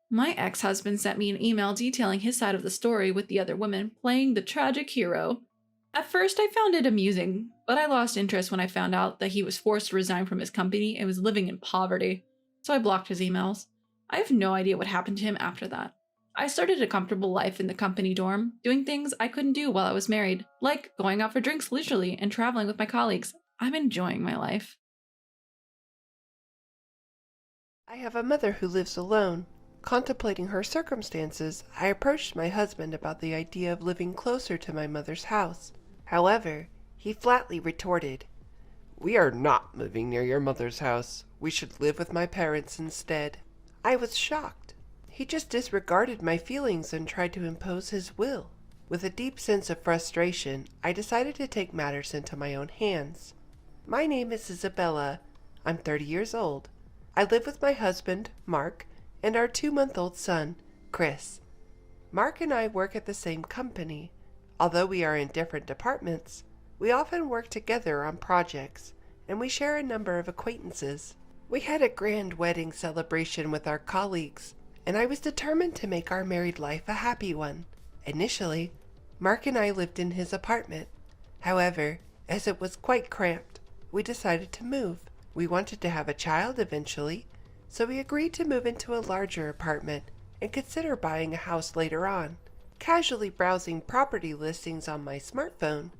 My ex-husband sent me an email detailing his side of the story, with the other woman playing the tragic hero. At first, I found it amusing, but I lost interest when I found out that he was forced to resign from his company and was living in poverty, so I blocked his emails. I have no idea what happened to him after that. I started a comfortable life in the company dorm, doing things I couldn't do while I was married, like going out for drinks leisurely and traveling with my colleagues. I'm enjoying my life. I have a mother who lives alone. Contemplating her circumstances, I approached my husband about the idea of living closer to my mother's house. However, he flatly retorted, "We are not moving near your mother's house. We should live with my parents instead." I was shocked. He just disregarded my feelings and tried to impose his will. With a deep sense of frustration, I decided to take matters into my own hands. My name is Isabella. I'm 30 years old. I live with my husband, Mark, and our 2-month-old son, Chris. Mark and I work at the same company. Although we are in different departments, we often work together on projects, and we share a number of acquaintances. We had a grand wedding celebration with our colleagues, and I was determined to make our married life a happy one. Initially, Mark and I lived in his apartment. However, as it was quite cramped, we decided to move. We wanted to have a child eventually, so we agreed to move into a larger apartment and consider buying a house later on. Casually browsing property listings on my smartphone,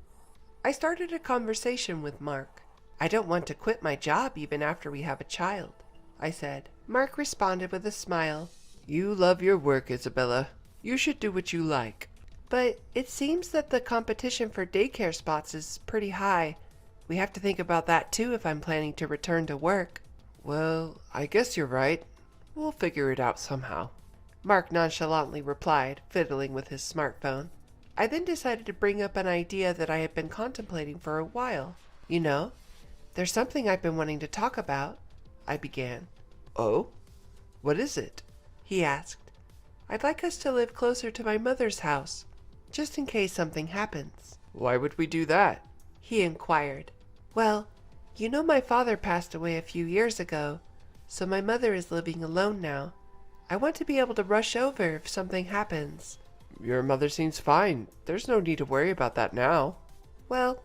I started a conversation with Mark. "I don't want to quit my job even after we have a child," I said. Mark responded with a smile. "You love your work, Isabella. You should do what you like." "But it seems that the competition for daycare spots is pretty high. We have to think about that too if I'm planning to return to work." "Well, I guess you're right. We'll figure it out somehow," Mark nonchalantly replied, fiddling with his smartphone. I then decided to bring up an idea that I had been contemplating for a while. "You know, there's something I've been wanting to talk about," I began. "Oh? What is it?" he asked. "I'd like us to live closer to my mother's house, just in case something happens." "Why would we do that?" he inquired. "Well, you know my father passed away a few years ago, so my mother is living alone now. I want to be able to rush over if something happens." Your mother seems fine. There's no need to worry about that now. Well,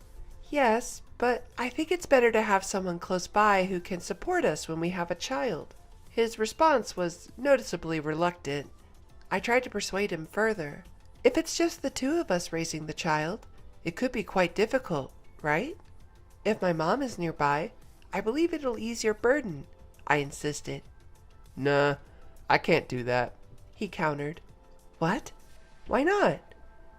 yes, but I think it's better to have someone close by who can support us when we have a child. His response was noticeably reluctant. I tried to persuade him further. If it's just the two of us raising the child, it could be quite difficult, right? If my mom is nearby, I believe it'll ease your burden, I insisted. Nah, I can't do that. He countered. What? Why not?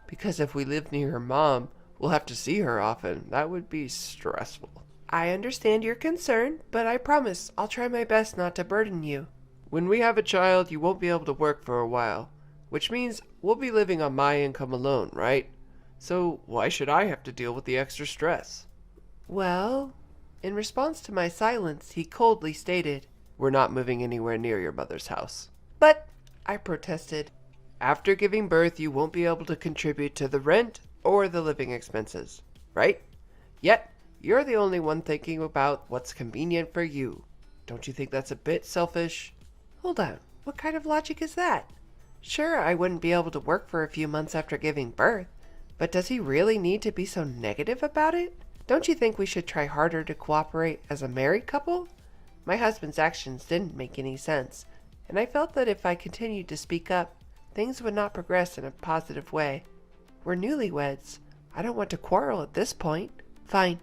Because if we live near her mom, we'll have to see her often. That would be stressful. I understand your concern, but I promise I'll try my best not to burden you. When we have a child, you won't be able to work for a while, which means we'll be living on my income alone, right? So why should I have to deal with the extra stress? Well, in response to my silence, he coldly stated, We're not moving anywhere near your mother's house. But, I protested. After giving birth, you won't be able to contribute to the rent or the living expenses, right? Yet, you're the only one thinking about what's convenient for you. Don't you think that's a bit selfish? Hold on, what kind of logic is that? Sure, I wouldn't be able to work for a few months after giving birth, but does he really need to be so negative about it? Don't you think we should try harder to cooperate as a married couple? My husband's actions didn't make any sense, and I felt that if I continued to speak up, things would not progress in a positive way. We're newlyweds. I don't want to quarrel at this point. Fine.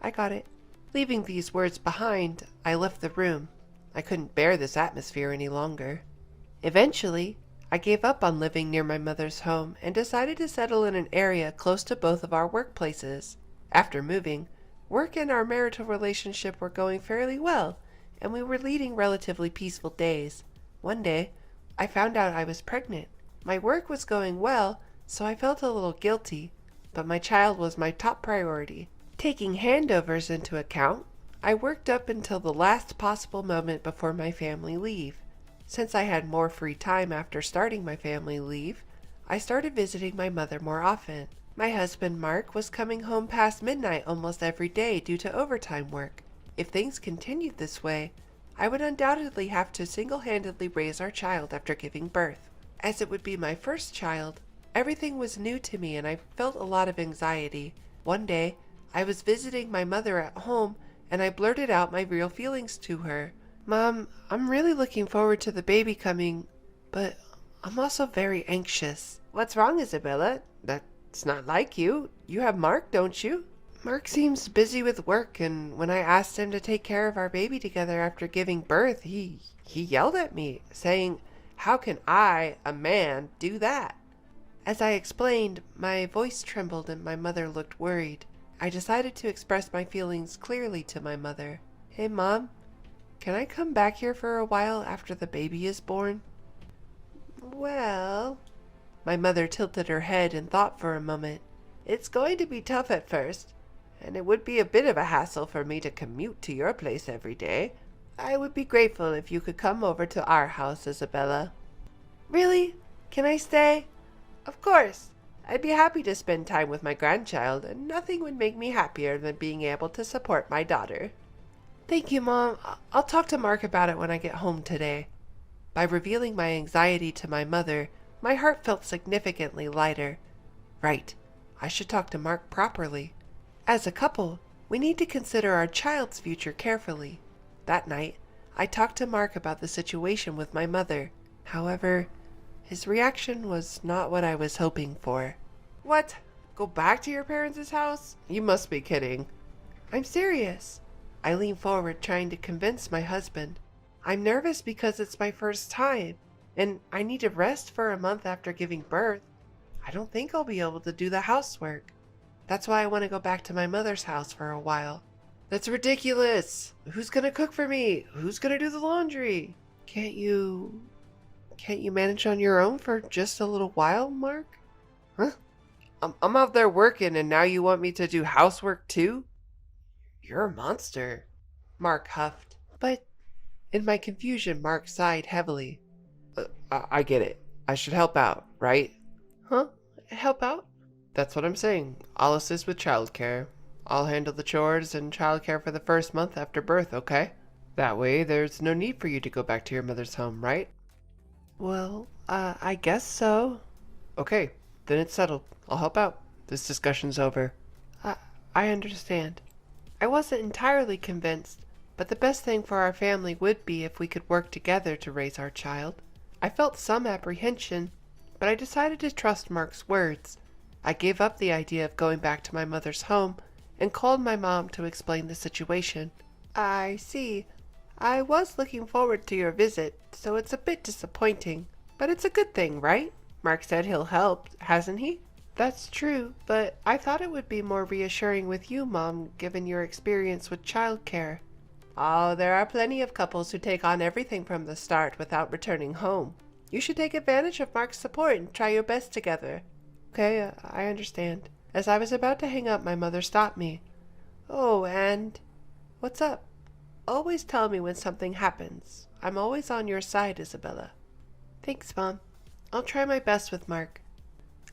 I got it. Leaving these words behind, I left the room. I couldn't bear this atmosphere any longer. Eventually, I gave up on living near my mother's home and decided to settle in an area close to both of our workplaces. After moving, work and our marital relationship were going fairly well, and we were leading relatively peaceful days. One day, I found out I was pregnant. My work was going well, so I felt a little guilty, but my child was my top priority. Taking handovers into account, I worked up until the last possible moment before my family leave. Since I had more free time after starting my family leave, I started visiting my mother more often. My husband Mark was coming home past midnight almost every day due to overtime work. If things continued this way, I would undoubtedly have to single-handedly raise our child after giving birth. As it would be my first child, everything was new to me and I felt a lot of anxiety. One day, I was visiting my mother at home and I blurted out my real feelings to her. Mom, I'm really looking forward to the baby coming, but I'm also very anxious. What's wrong, Isabella? That's not like you. You have Mark, don't you? Mark seems busy with work, and when I asked him to take care of our baby together after giving birth, he yelled at me, saying, "How can I, a man, do that?" As I explained, my voice trembled and my mother looked worried. I decided to express my feelings clearly to my mother. Hey, Mom, can I come back here for a while after the baby is born? Well, my mother tilted her head and thought for a moment. It's going to be tough at first, and it would be a bit of a hassle for me to commute to your place every day. I would be grateful if you could come over to our house, Isabella. Really? Can I stay? Of course. I'd be happy to spend time with my grandchild, and nothing would make me happier than being able to support my daughter. Thank you, Mom. I'll talk to Mark about it when I get home today. By revealing my anxiety to my mother, my heart felt significantly lighter. Right, I should talk to Mark properly. As a couple, we need to consider our child's future carefully. That night, I talked to Mark about the situation with my mother. However, his reaction was not what I was hoping for. What? Go back to your parents' house? You must be kidding. I'm serious. I leaned forward trying to convince my husband. I'm nervous because it's my first time, and I need to rest for a month after giving birth. I don't think I'll be able to do the housework. That's why I want to go back to my mother's house for a while. That's ridiculous. Who's gonna cook for me? Who's gonna do the laundry? Can't you manage on your own for just a little while, Mark? Huh? I'm out there working and now you want me to do housework too? You're a monster, Mark huffed. But in my confusion, Mark sighed heavily. I get it. I should help out, right? Huh? Help out? That's what I'm saying. I'll assist with childcare. I'll handle the chores and childcare for the first month after birth, okay? That way, there's no need for you to go back to your mother's home, right? Well, I guess so. Okay, then it's settled. I'll help out. This discussion's over. I understand. I wasn't entirely convinced, but the best thing for our family would be if we could work together to raise our child. I felt some apprehension, but I decided to trust Mark's words. I gave up the idea of going back to my mother's home and called my mom to explain the situation. I see. I was looking forward to your visit, so it's a bit disappointing. But it's a good thing, right? Mark said he'll help, hasn't he? That's true, but I thought it would be more reassuring with you, Mom, given your experience with childcare. Oh, there are plenty of couples who take on everything from the start without returning home. You should take advantage of Mark's support and try your best together. Okay, I understand. As I was about to hang up, my mother stopped me. Oh, and what's up? Always tell me when something happens. I'm always on your side, Isabella. Thanks, Mom. I'll try my best with Mark.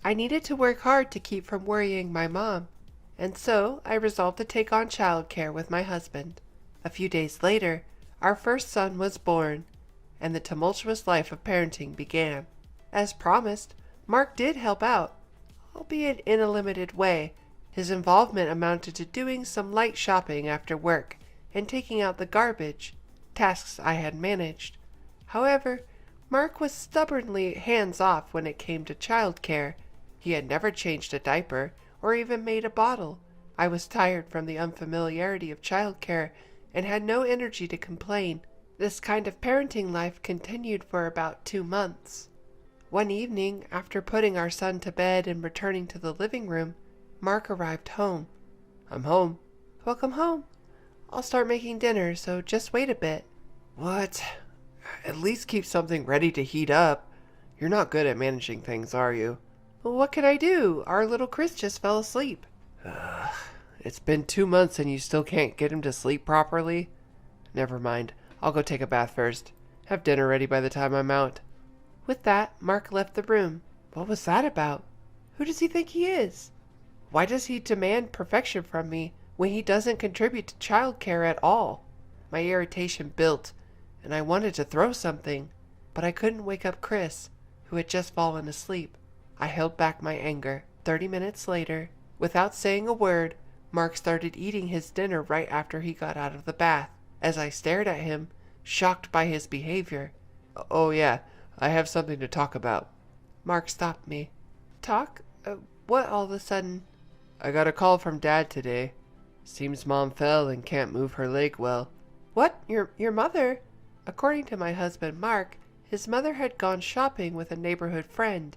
I needed to work hard to keep from worrying my mom, and so I resolved to take on childcare with my husband. A few days later, our first son was born, and the tumultuous life of parenting began. As promised, Mark did help out, albeit in a limited way. His involvement amounted to doing some light shopping after work and taking out the garbage, tasks I had managed. However, Mark was stubbornly hands-off when it came to childcare. He had never changed a diaper or even made a bottle. I was tired from the unfamiliarity of childcare and had no energy to complain. This kind of parenting life continued for about 2 months. One evening, after putting our son to bed and returning to the living room, Mark arrived home. I'm home. Welcome home. I'll start making dinner, so just wait a bit. What? At least keep something ready to heat up. You're not good at managing things, are you? Well, what can I do? Our little Chris just fell asleep. It's been 2 months and you still can't get him to sleep properly? Never mind. I'll go take a bath first. Have dinner ready by the time I'm out. With that, Mark left the room. What was that about? Who does he think he is? Why does he demand perfection from me when he doesn't contribute to childcare at all? My irritation built, and I wanted to throw something, but I couldn't wake up Chris, who had just fallen asleep. I held back my anger. 30 minutes later, without saying a word, Mark started eating his dinner right after he got out of the bath. As I stared at him, shocked by his behavior. Oh yeah, I have something to talk about. Mark stopped me. Talk? What all of a sudden? I got a call from Dad today. Seems Mom fell and can't move her leg well. What? Your mother? According to my husband Mark, his mother had gone shopping with a neighborhood friend,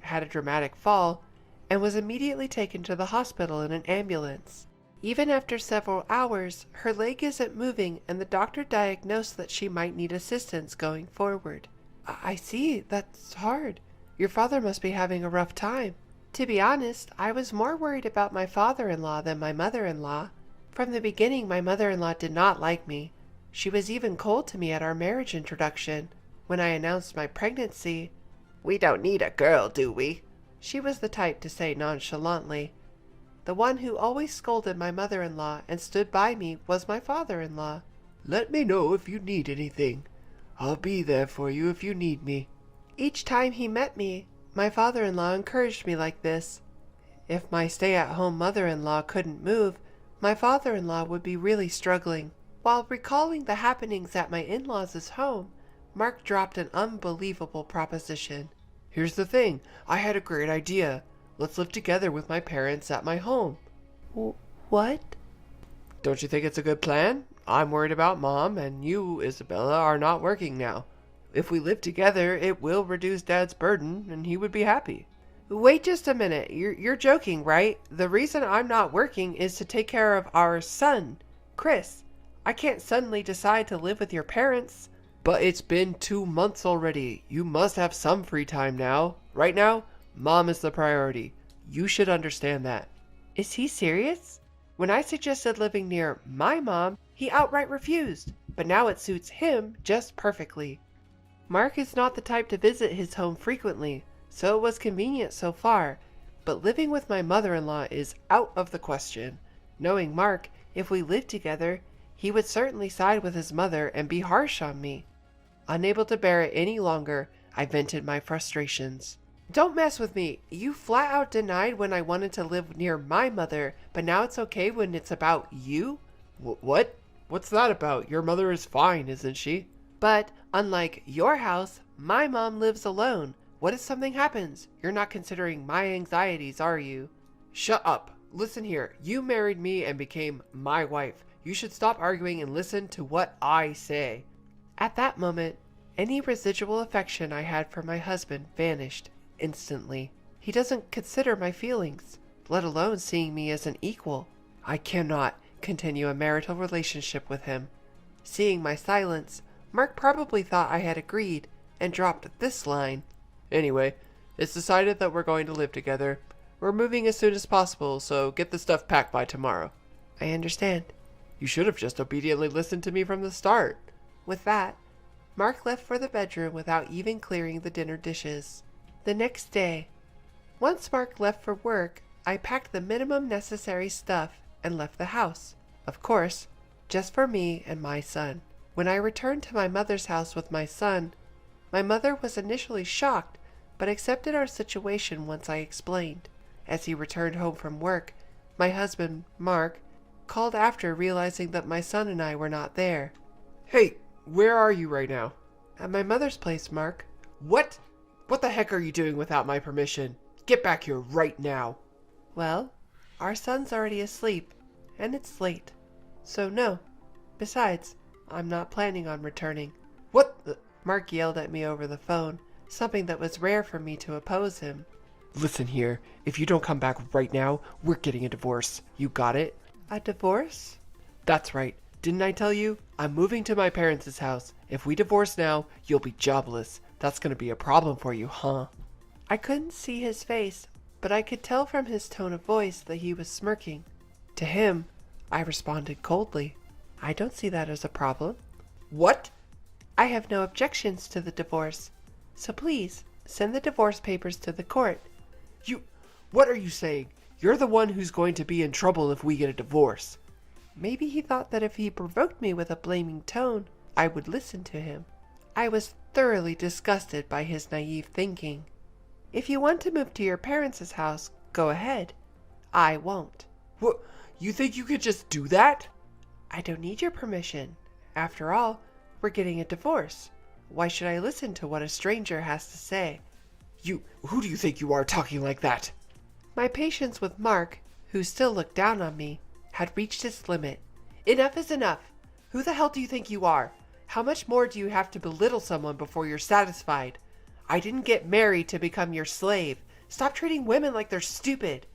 had a dramatic fall, and was immediately taken to the hospital in an ambulance. Even after several hours, her leg isn't moving and the doctor diagnosed that she might need assistance going forward. I see. That's hard. Your father must be having a rough time. To be honest, I was more worried about my father-in-law than my mother-in-law. From the beginning, my mother-in-law did not like me. She was even cold to me at our marriage introduction. When I announced my pregnancy, "We don't need a girl, do we?" she was the type to say nonchalantly. The one who always scolded my mother-in-law and stood by me was my father-in-law. Let me know if you need anything. I'll be there for you if you need me. Each time he met me, my father-in-law encouraged me like this. If my stay-at-home mother-in-law couldn't move, my father-in-law would be really struggling. While recalling the happenings at my in-laws' home, Mark dropped an unbelievable proposition. Here's the thing. I had a great idea. Let's live together with my parents at my home. What? Don't you think it's a good plan? I'm worried about Mom, and you, Isabella, are not working now. If we live together, it will reduce Dad's burden, and he would be happy. Wait just a minute. You're joking, right? The reason I'm not working is to take care of our son, Chris. I can't suddenly decide to live with your parents. But it's been 2 months already. You must have some free time now. Right now, Mom is the priority. You should understand that. Is he serious? When I suggested living near my mom, he outright refused. But now it suits him just perfectly. Mark is not the type to visit his home frequently, so it was convenient so far. But living with my mother-in-law is out of the question. Knowing Mark, if we lived together, he would certainly side with his mother and be harsh on me. Unable to bear it any longer, I vented my frustrations. Don't mess with me. You flat out denied when I wanted to live near my mother, but now it's okay when it's about you? What? What's that about? Your mother is fine, isn't she? But unlike your house, my mom lives alone. What if something happens? You're not considering my anxieties, are you? Shut up. Listen here. You married me and became my wife. You should stop arguing and listen to what I say. At that moment, any residual affection I had for my husband vanished instantly. He doesn't consider my feelings, let alone seeing me as an equal. I cannot continue a marital relationship with him. Seeing my silence, Mark probably thought I had agreed and dropped this line. Anyway, it's decided that we're going to live together. We're moving as soon as possible, so get the stuff packed by tomorrow. I understand. You should have just obediently listened to me from the start. With that, Mark left for the bedroom without even clearing the dinner dishes. The next day, once Mark left for work, I packed the minimum necessary stuff and left the house. Of course, just for me and my son. When I returned to my mother's house with my son, my mother was initially shocked, but accepted our situation once I explained. As he returned home from work, my husband, Mark, called after realizing that my son and I were not there. Hey, where are you right now? At my mother's place, Mark. What? What the heck are you doing without my permission? Get back here right now. Well, our son's already asleep, and it's late. So no. Besides, I'm not planning on returning. What the? Mark yelled at me over the phone, something that was rare for me to oppose him. Listen here, if you don't come back right now, we're getting a divorce. You got it? A divorce? That's right. Didn't I tell you? I'm moving to my parents' house. If we divorce now, you'll be jobless. That's gonna be a problem for you, huh? I couldn't see his face, but I could tell from his tone of voice that he was smirking. To him, I responded coldly. I don't see that as a problem. What? I have no objections to the divorce. So please, send the divorce papers to the court. What are you saying? You're the one who's going to be in trouble if we get a divorce. Maybe he thought that if he provoked me with a blaming tone, I would listen to him. I was thoroughly disgusted by his naive thinking. If you want to move to your parents' house, go ahead. I won't. What? You think you could just do that? I don't need your permission. After all, we're getting a divorce. Why should I listen to what a stranger has to say? Who do you think you are talking like that? My patience with Mark, who still looked down on me, had reached its limit. Enough is enough. Who the hell do you think you are? How much more do you have to belittle someone before you're satisfied? I didn't get married to become your slave. Stop treating women like they're stupid.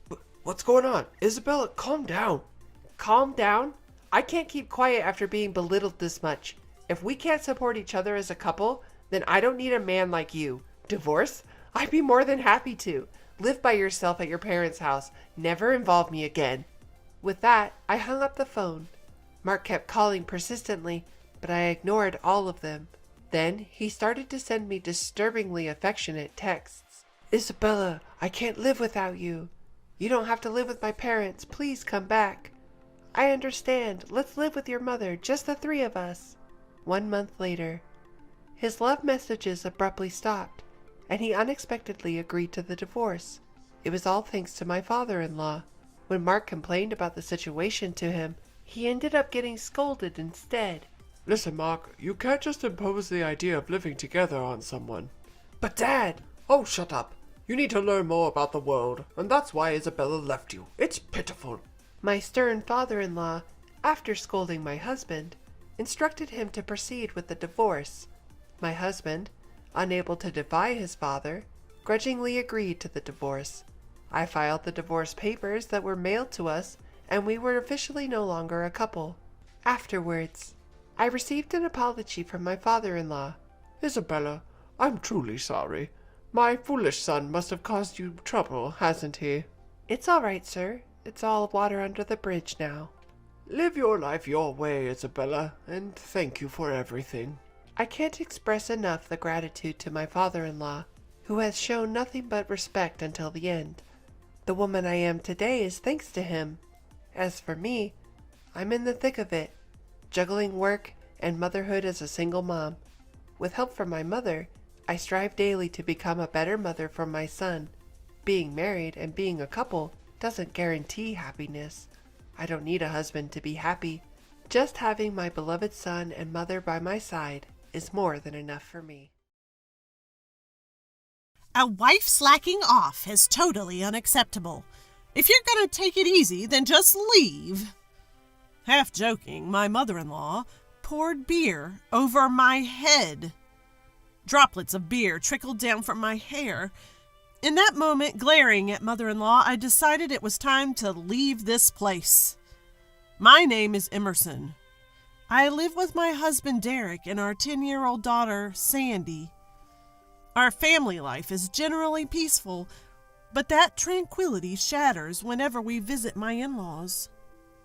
What's going on? Isabella, calm down. Calm down? I can't keep quiet after being belittled this much. If we can't support each other as a couple, then I don't need a man like you. Divorce? I'd be more than happy to. Live by yourself at your parents' house. Never involve me again. With that, I hung up the phone. Mark kept calling persistently, but I ignored all of them. Then he started to send me disturbingly affectionate texts. Isabella, I can't live without you. You don't have to live with my parents. Please come back. I understand. Let's live with your mother, just the three of us. 1 month later, his love messages abruptly stopped, and he unexpectedly agreed to the divorce. It was all thanks to my father-in-law. When Mark complained about the situation to him, he ended up getting scolded instead. Listen, Mark, you can't just impose the idea of living together on someone. But Dad! Oh, shut up. You need to learn more about the world, and that's why Isabella left you. It's pitiful. My stern father-in-law, after scolding my husband, instructed him to proceed with the divorce. My husband, unable to defy his father, grudgingly agreed to the divorce. I filed the divorce papers that were mailed to us, and we were officially no longer a couple. Afterwards, I received an apology from my father-in-law. Isabella, I'm truly sorry. My foolish son must have caused you trouble, hasn't he? It's all right, sir. It's all water under the bridge now. Live your life your way, Isabella, and thank you for everything. I can't express enough the gratitude to my father-in-law, who has shown nothing but respect until the end. The woman I am today is thanks to him. As for me, I'm in the thick of it, juggling work and motherhood as a single mom. With help from my mother, I strive daily to become a better mother for my son. Being married and being a couple doesn't guarantee happiness. I don't need a husband to be happy. Just having my beloved son and mother by my side is more than enough for me. A wife slacking off is totally unacceptable. If you're going to take it easy, then just leave. Half joking, my mother-in-law poured beer over my head. Droplets of beer trickled down from my hair. In that moment, glaring at mother-in-law, I decided it was time to leave this place. My name is Emerson. I live with my husband Derek and our 10-year-old daughter Sandy. Our family life is generally peaceful, but that tranquility shatters whenever we visit my in-laws.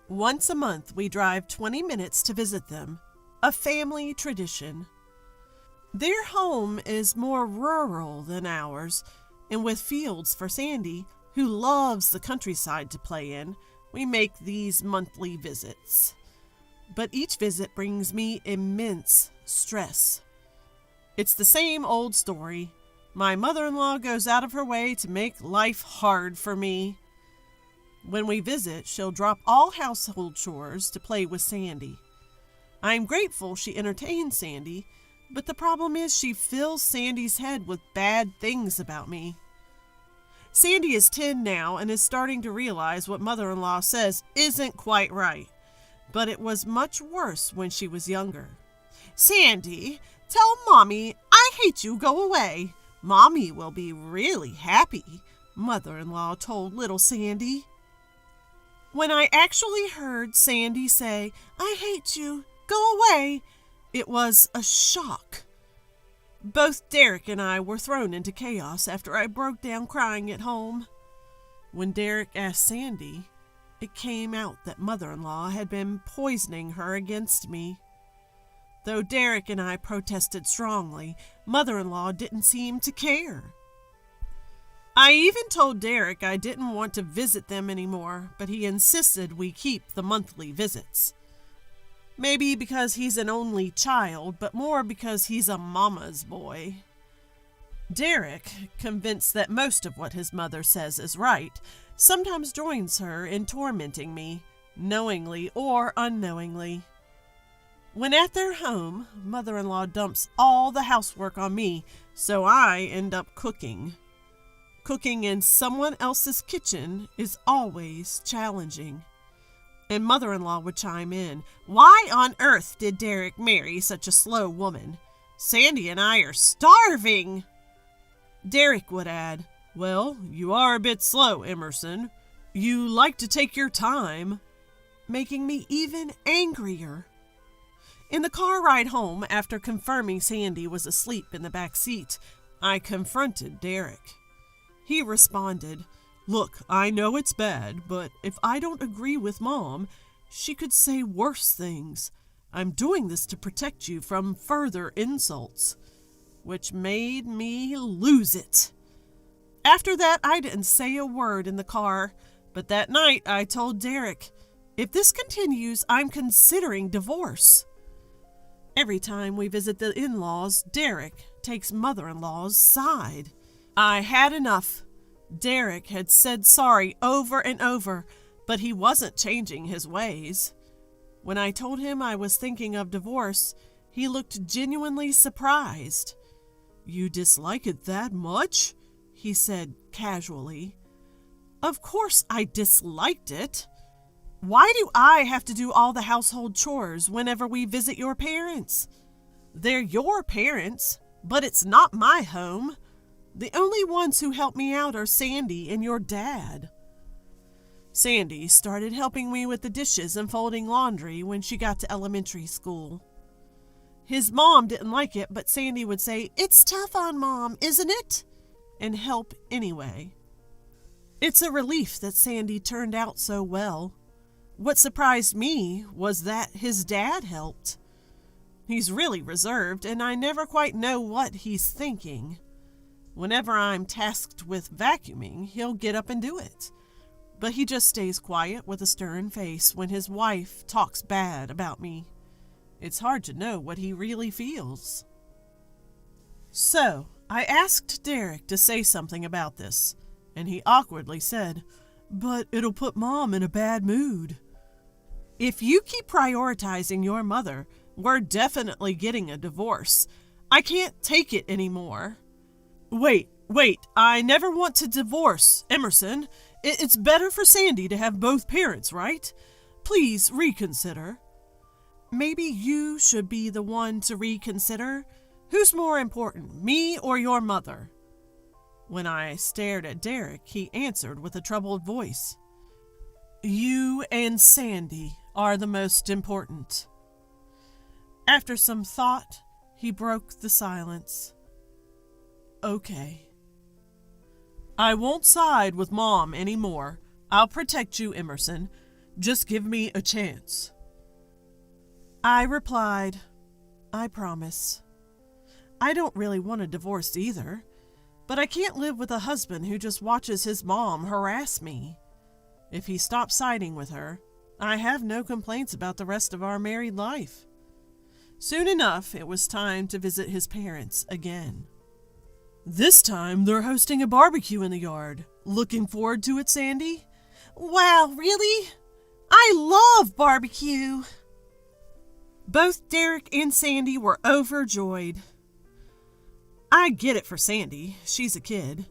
Once a month, we drive 20 minutes to visit them, a family tradition. Their home is more rural than ours, and with fields for Sandy, who loves the countryside to play in, we make these monthly visits. But each visit brings me immense stress. It's the same old story. My mother-in-law goes out of her way to make life hard for me. When we visit, she'll drop all household chores to play with Sandy. I'm grateful she entertains Sandy, but the problem is she fills Sandy's head with bad things about me. Sandy is 10 now and is starting to realize what mother-in-law says isn't quite right, but it was much worse when she was younger. Sandy, tell Mommy I hate you, go away. Mommy will be really happy, mother-in-law told little Sandy. When I actually heard Sandy say, I hate you, go away, it was a shock. Both Derek and I were thrown into chaos after I broke down crying at home. When Derek asked Sandy, it came out that mother-in-law had been poisoning her against me. Though Derek and I protested strongly, mother-in-law didn't seem to care. I even told Derek I didn't want to visit them anymore, but he insisted we keep the monthly visits. Maybe because he's an only child, but more because he's a mama's boy. Derek, convinced that most of what his mother says is right, sometimes joins her in tormenting me, knowingly or unknowingly. When at their home, mother-in-law dumps all the housework on me, so I end up cooking. Cooking in someone else's kitchen is always challenging. And mother-in-law would chime in, why on earth did Derek marry such a slow woman? Sandy and I are starving. Derek would add, well, you are a bit slow, Emerson. You like to take your time, making me even angrier. In the car ride home, after confirming Sandy was asleep in the back seat, I confronted Derek. He responded, look, I know it's bad, but if I don't agree with Mom, she could say worse things. I'm doing this to protect you from further insults, which made me lose it. After that, I didn't say a word in the car, but that night I told Derek, if this continues, I'm considering divorce. Every time we visit the in-laws, Derek takes mother-in-law's side. I had enough. Derek had said sorry over and over, but he wasn't changing his ways. When I told him I was thinking of divorce, he looked genuinely surprised. You dislike it that much? He said casually. Of course I disliked it. Why do I have to do all the household chores whenever we visit your parents? They're your parents, but it's not my home. The only ones who help me out are Sandy and your dad. Sandy started helping me with the dishes and folding laundry when she got to elementary school. His mom didn't like it, but Sandy would say, it's tough on Mom, isn't it? And help anyway. It's a relief that Sandy turned out so well. What surprised me was that his dad helped. He's really reserved, and I never quite know what he's thinking. Whenever I'm tasked with vacuuming, he'll get up and do it. But he just stays quiet with a stern face when his wife talks bad about me. It's hard to know what he really feels. So, I asked Derek to say something about this, and he awkwardly said, "But it'll put Mom in a bad mood." If you keep prioritizing your mother, we're definitely getting a divorce. I can't take it anymore. Wait, I never want to divorce, Emerson. It's better for Sandy to have both parents, right? Please reconsider. Maybe you should be the one to reconsider. Who's more important, me or your mother? When I stared at Derek, he answered with a troubled voice. You and Sandy are the most important. After some thought, he broke the silence. Okay. I won't side with Mom anymore. I'll protect you, Emerson. Just give me a chance. I replied, I promise. I don't really want a divorce either, but I can't live with a husband who just watches his mom harass me. If he stops siding with her, I have no complaints about the rest of our married life. Soon enough, it was time to visit his parents again. This time, they're hosting a barbecue in the yard. Looking forward to it, Sandy? Wow, really? I love barbecue. Both Derek and Sandy were overjoyed. I get it for Sandy. She's a kid.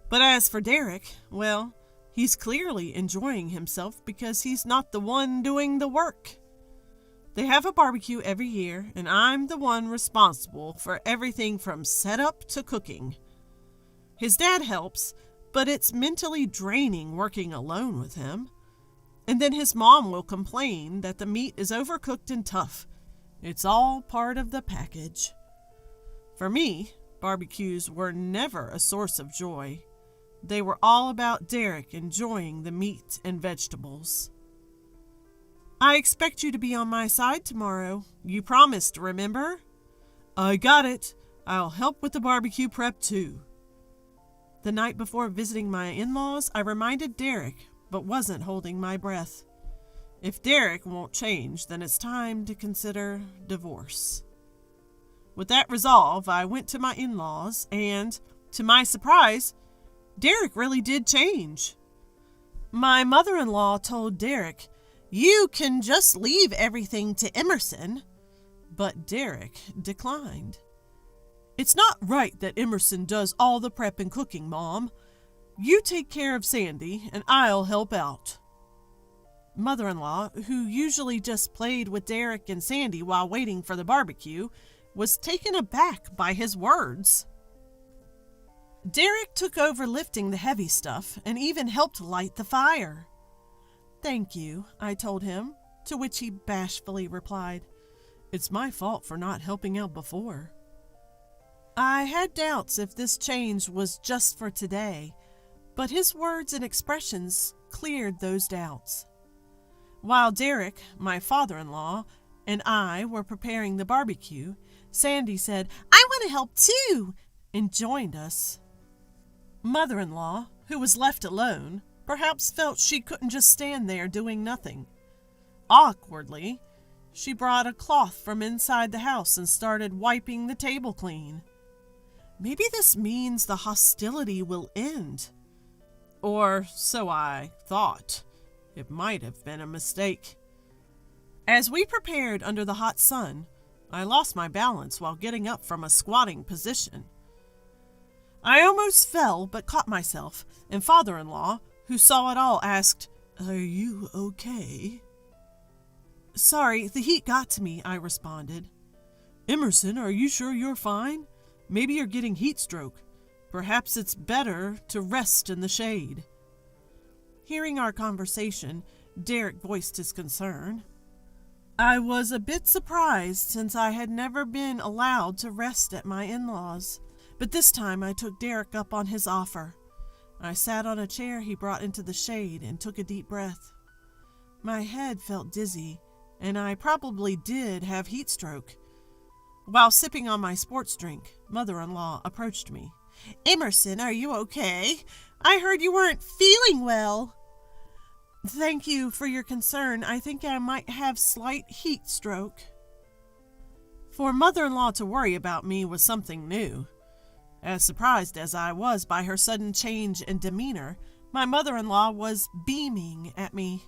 But as for Derek, well, he's clearly enjoying himself because he's not the one doing the work. They have a barbecue every year, and I'm the one responsible for everything from setup to cooking. His dad helps, but it's mentally draining working alone with him. And then his mom will complain that the meat is overcooked and tough. It's all part of the package. For me, barbecues were never a source of joy. They were all about Derek enjoying the meat and vegetables. I expect you to be on my side tomorrow. You promised, remember? I got it. I'll help with the barbecue prep too. The night before visiting my in-laws, I reminded Derek, but wasn't holding my breath. If Derek won't change, then it's time to consider divorce. With that resolve, I went to my in-laws, and, to my surprise, Derek really did change. My mother-in-law told Derek, "You can just leave everything to Emerson," but Derek declined. "It's not right that Emerson does all the prep and cooking, Mom. You take care of Sandy, and I'll help out." Mother-in-law, who usually just played with Derek and Sandy while waiting for the barbecue, was taken aback by his words. Derek took over lifting the heavy stuff and even helped light the fire. "Thank you," I told him, to which he bashfully replied, "It's my fault for not helping out before." I had doubts if this change was just for today, but his words and expressions cleared those doubts. While Derek, my father-in-law, and I were preparing the barbecue, Sandy said, "I want to help too," and joined us. Mother-in-law, who was left alone, perhaps felt she couldn't just stand there doing nothing. Awkwardly, she brought a cloth from inside the house and started wiping the table clean. Maybe this means the hostility will end. Or so I thought. It might have been a mistake. As we prepared under the hot sun, I lost my balance while getting up from a squatting position. I almost fell but caught myself, and father-in-law, who saw it all, asked, "Are you okay?" "Sorry, the heat got to me," I responded. "Emerson, are you sure you're fine? Maybe you're getting heat stroke. Perhaps it's better to rest in the shade." Hearing our conversation, Derek voiced his concern. I was a bit surprised since I had never been allowed to rest at my in-laws, but this time I took Derek up on his offer. I sat on a chair he brought into the shade and took a deep breath. My head felt dizzy, and I probably did have heat stroke. While sipping on my sports drink, mother-in-law approached me. "Emerson, are you okay? I heard you weren't feeling well." "Thank you for your concern. I think I might have slight heat stroke." For mother-in-law to worry about me was something new. As surprised as I was by her sudden change in demeanor, my mother-in-law was beaming at me.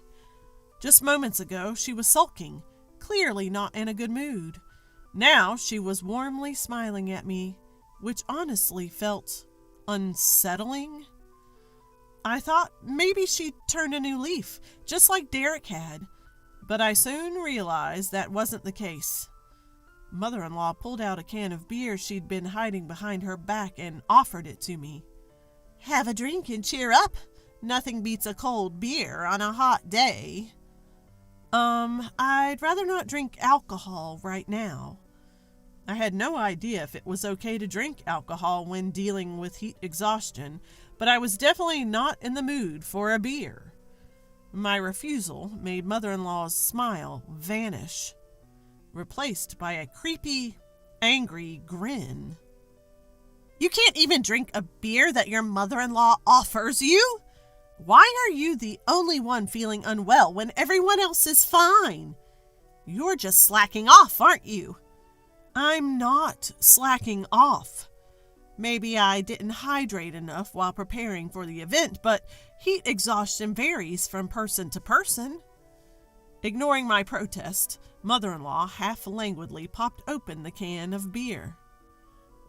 Just moments ago, she was sulking, clearly not in a good mood. Now she was warmly smiling at me, which honestly felt unsettling. I thought maybe she'd turned a new leaf, just like Derek had, but I soon realized that wasn't the case. Mother-in-law pulled out a can of beer she'd been hiding behind her back and offered it to me. "Have a drink and cheer up. Nothing beats a cold beer on a hot day." I'd rather not drink alcohol right now. I had no idea if it was okay to drink alcohol when dealing with heat exhaustion, but I was definitely not in the mood for a beer. My refusal made mother-in-law's smile vanish, replaced by a creepy, angry grin. "You can't even drink a beer that your mother-in-law offers you? Why are you the only one feeling unwell when everyone else is fine? You're just slacking off, aren't you?" "I'm not slacking off. Maybe I didn't hydrate enough while preparing for the event, but heat exhaustion varies from person to person." Ignoring my protest, mother-in-law half languidly popped open the can of beer.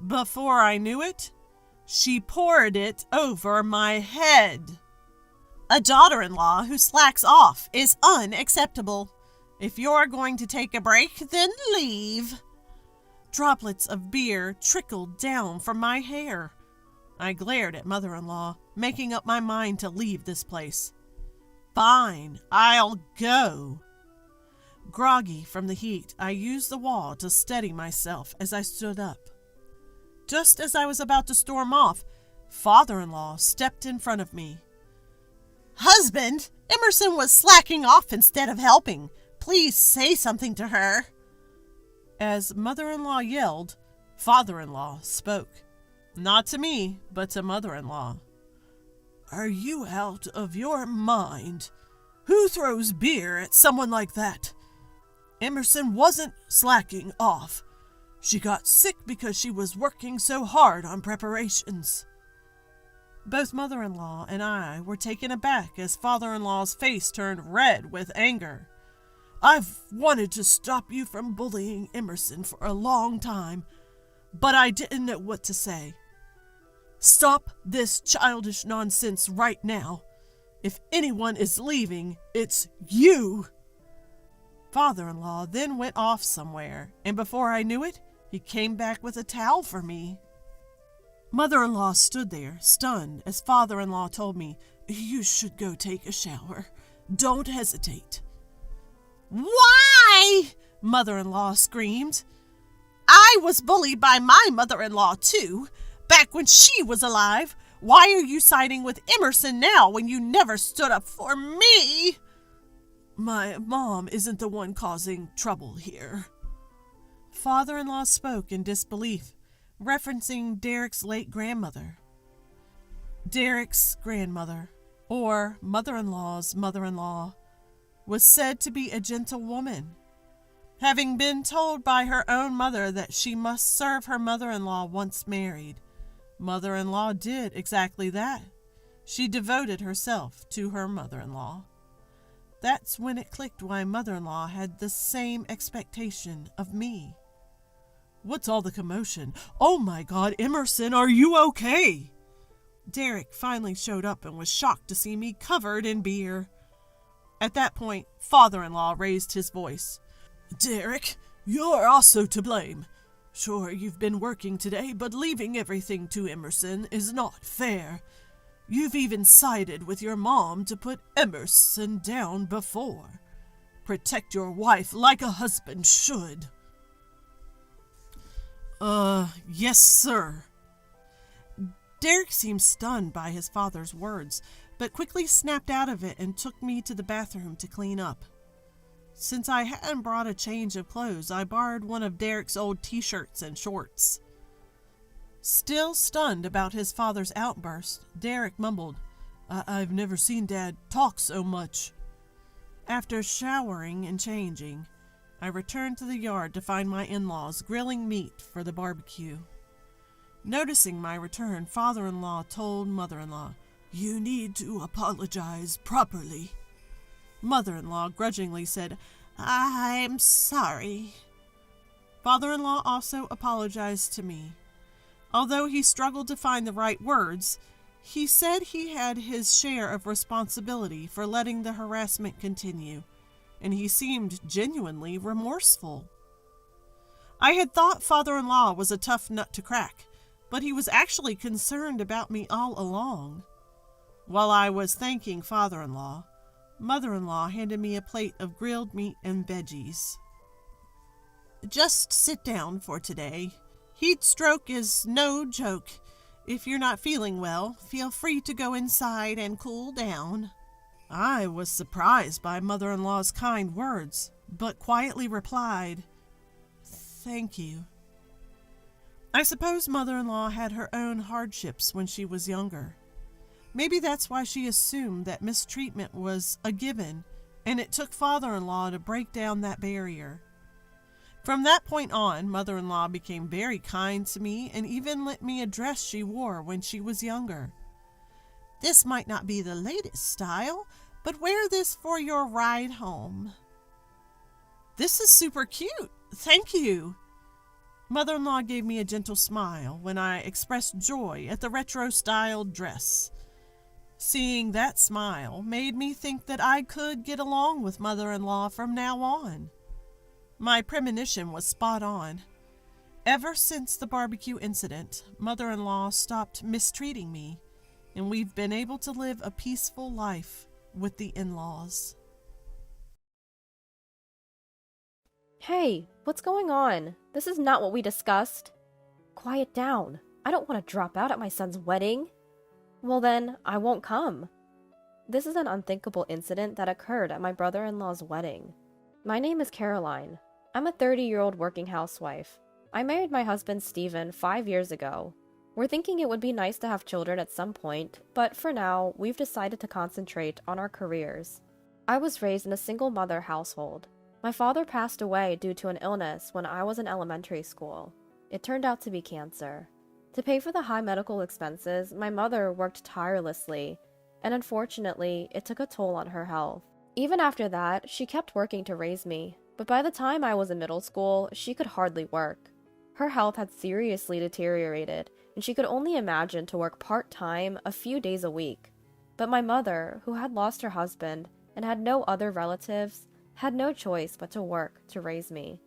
Before I knew it, she poured it over my head. "A daughter-in-law who slacks off is unacceptable. If you're going to take a break, then leave." Droplets of beer trickled down from my hair. I glared at mother-in-law, making up my mind to leave this place. "Fine, I'll go." Groggy from the heat, I used the wall to steady myself as I stood up. Just as I was about to storm off, father-in-law stepped in front of me. "Husband, Emerson was slacking off instead of helping. Please say something to her." As mother-in-law yelled, father-in-law spoke. Not to me, but to mother-in-law. "Are you out of your mind? Who throws beer at someone like that? Emerson wasn't slacking off. She got sick because she was working so hard on preparations." Both mother-in-law and I were taken aback as father-in-law's face turned red with anger. "I've wanted to stop you from bullying Emerson for a long time, but I didn't know what to say. Stop this childish nonsense right now. If anyone is leaving, it's you." Father-in-law then went off somewhere, and before I knew it, he came back with a towel for me. Mother-in-law stood there, stunned, as father-in-law told me, "You should go take a shower. Don't hesitate." "Why?" mother-in-law screamed. "I was bullied by my mother-in-law too, back when she was alive. Why are you siding with Emerson now when you never stood up for me?" "My mom isn't the one causing trouble here." Father-in-law spoke in disbelief, referencing Derek's late grandmother. Derek's grandmother, or mother-in-law's mother-in-law, was said to be a gentle woman. Having been told by her own mother that she must serve her mother-in-law once married, mother-in-law did exactly that. She devoted herself to her mother-in-law. That's when it clicked why mother-in-law had the same expectation of me. "What's all the commotion? Oh my God, Emerson, are you okay?" Derek finally showed up and was shocked to see me covered in beer. At that point, father-in-law raised his voice. "Derek, you're also to blame. Sure, you've been working today, but leaving everything to Emerson is not fair. You've even sided with your mom to put Emerson down before. Protect your wife like a husband should." Yes, sir." Derek seemed stunned by his father's words, but quickly snapped out of it and took me to the bathroom to clean up. Since I hadn't brought a change of clothes, I borrowed one of Derek's old t-shirts and shorts. Still stunned about his father's outburst, Derek mumbled, I've never seen Dad talk so much." After showering and changing, I returned to the yard to find my in-laws grilling meat for the barbecue. Noticing my return, father-in-law told mother-in-law, "You need to apologize properly." Mother-in-law grudgingly said, "I'm sorry." Father-in-law also apologized to me. Although he struggled to find the right words, he said he had his share of responsibility for letting the harassment continue, and he seemed genuinely remorseful. I had thought father-in-law was a tough nut to crack, but he was actually concerned about me all along. While I was thanking father-in-law, mother-in-law handed me a plate of grilled meat and veggies. "Just sit down for today. Heat stroke is no joke. If you're not feeling well, feel free to go inside and cool down." I was surprised by mother-in-law's kind words, but quietly replied, "Thank you." I suppose mother-in-law had her own hardships when she was younger. Maybe that's why she assumed that mistreatment was a given, and it took father-in-law to break down that barrier. From that point on, mother-in-law became very kind to me and even lent me a dress she wore when she was younger. "This might not be the latest style, but wear this for your ride home." "This is super cute. Thank you." Mother-in-law gave me a gentle smile when I expressed joy at the retro-styled dress. Seeing that smile made me think that I could get along with mother-in-law from now on. My premonition was spot on. Ever since the barbecue incident, mother-in-law stopped mistreating me, and we've been able to live a peaceful life with the in-laws. Hey, what's going on? This is not what we discussed. Quiet down. I don't want to drop out at my son's wedding. Well then, I won't come. This is an unthinkable incident that occurred at my brother-in-law's wedding. My name is Caroline. I'm a 30-year-old working housewife. I married my husband Steven 5 years ago. We're thinking it would be nice to have children at some point, but for now, we've decided to concentrate on our careers. I was raised in a single-mother household. My father passed away due to an illness when I was in elementary school. It turned out to be cancer. To pay for the high medical expenses, my mother worked tirelessly, and unfortunately, it took a toll on her health. Even after that, she kept working to raise me, but by the time I was in middle school, she could hardly work. Her health had seriously deteriorated, and she could only imagine to work part-time a few days a week. But my mother, who had lost her husband and had no other relatives, had no choice but to work to raise me.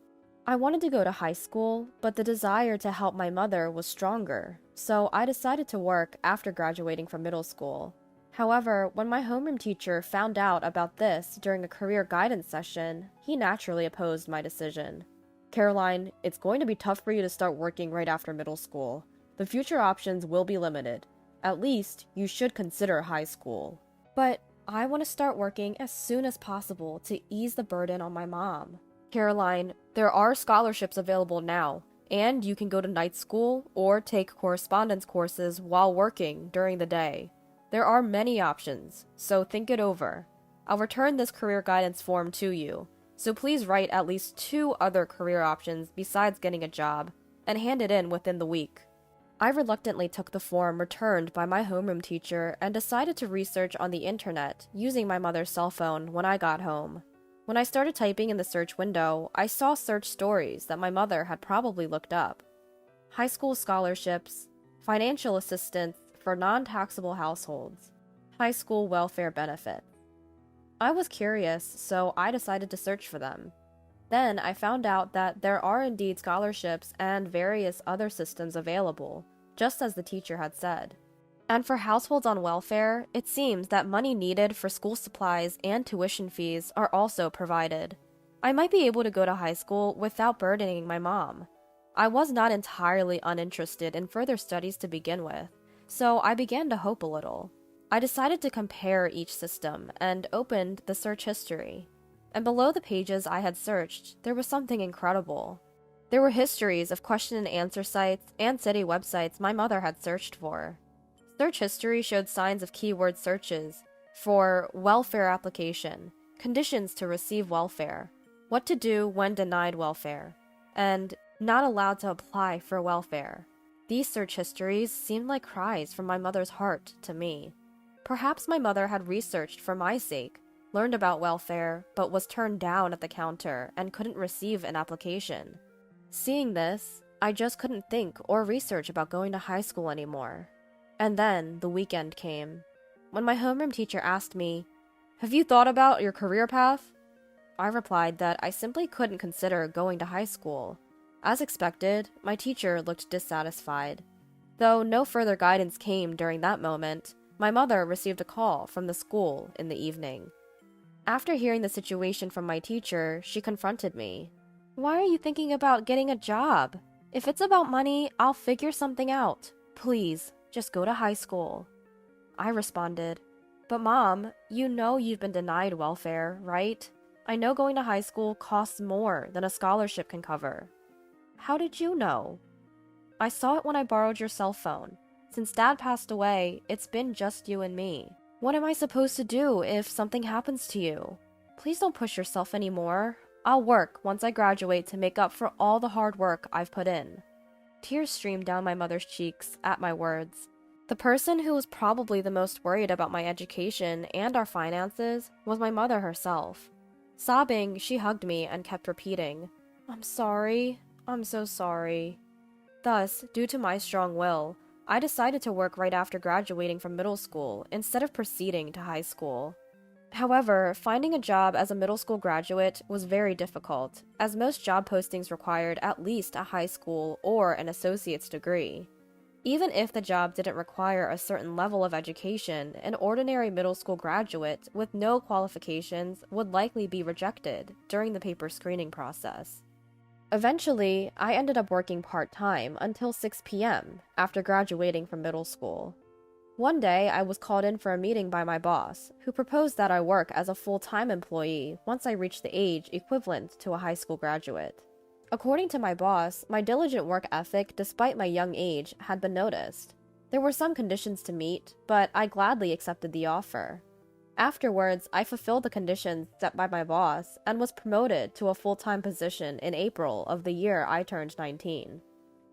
I wanted to go to high school, but the desire to help my mother was stronger, so I decided to work after graduating from middle school. However, when my homeroom teacher found out about this during a career guidance session, he naturally opposed my decision. "Caroline, it's going to be tough for you to start working right after middle school. The future options will be limited. At least, you should consider high school." "But I want to start working as soon as possible to ease the burden on my mom." "Caroline, there are scholarships available now, and you can go to night school or take correspondence courses while working during the day. There are many options, so think it over. I'll return this career guidance form to you, so please write at least 2 other career options besides getting a job, and hand it in within the week." I reluctantly took the form returned by my homeroom teacher and decided to research on the internet using my mother's cell phone when I got home. When I started typing in the search window, I saw search stories that my mother had probably looked up. High school scholarships, financial assistance for non-taxable households, high school welfare benefits. I was curious, so I decided to search for them. Then I found out that there are indeed scholarships and various other systems available, just as the teacher had said. And for households on welfare, it seems that money needed for school supplies and tuition fees are also provided. I might be able to go to high school without burdening my mom. I was not entirely uninterested in further studies to begin with, so I began to hope a little. I decided to compare each system and opened the search history. And below the pages I had searched, there was something incredible. There were histories of question and answer sites and city websites my mother had searched for. Search history showed signs of keyword searches for welfare application, conditions to receive welfare, what to do when denied welfare, and not allowed to apply for welfare. These search histories seemed like cries from my mother's heart to me. Perhaps my mother had researched for my sake, learned about welfare, but was turned down at the counter and couldn't receive an application. Seeing this, I just couldn't think or research about going to high school anymore. And then the weekend came. When my homeroom teacher asked me, "Have you thought about your career path?" I replied that I simply couldn't consider going to high school. As expected, my teacher looked dissatisfied. Though no further guidance came during that moment, my mother received a call from the school in the evening. After hearing the situation from my teacher, she confronted me. "Why are you thinking about getting a job? If it's about money, I'll figure something out. Please, just go to high school." I responded, "But Mom, you know you've been denied welfare, right? I know going to high school costs more than a scholarship can cover." "How did you know?" "I saw it when I borrowed your cell phone. Since Dad passed away, it's been just you and me. What am I supposed to do if something happens to you? Please don't push yourself anymore. I'll work once I graduate to make up for all the hard work I've put in." Tears streamed down my mother's cheeks at my words. The person who was probably the most worried about my education and our finances was my mother herself. Sobbing, she hugged me and kept repeating, "I'm sorry. I'm so sorry." Thus, due to my strong will, I decided to work right after graduating from middle school instead of proceeding to high school. However, finding a job as a middle school graduate was very difficult, as most job postings required at least a high school or an associate's degree. Even if the job didn't require a certain level of education, an ordinary middle school graduate with no qualifications would likely be rejected during the paper screening process. Eventually, I ended up working part-time until 6 p.m. after graduating from middle school. One day, I was called in for a meeting by my boss, who proposed that I work as a full-time employee once I reached the age equivalent to a high school graduate. According to my boss, my diligent work ethic despite my young age had been noticed. There were some conditions to meet, but I gladly accepted the offer. Afterwards, I fulfilled the conditions set by my boss and was promoted to a full-time position in April of the year I turned 19.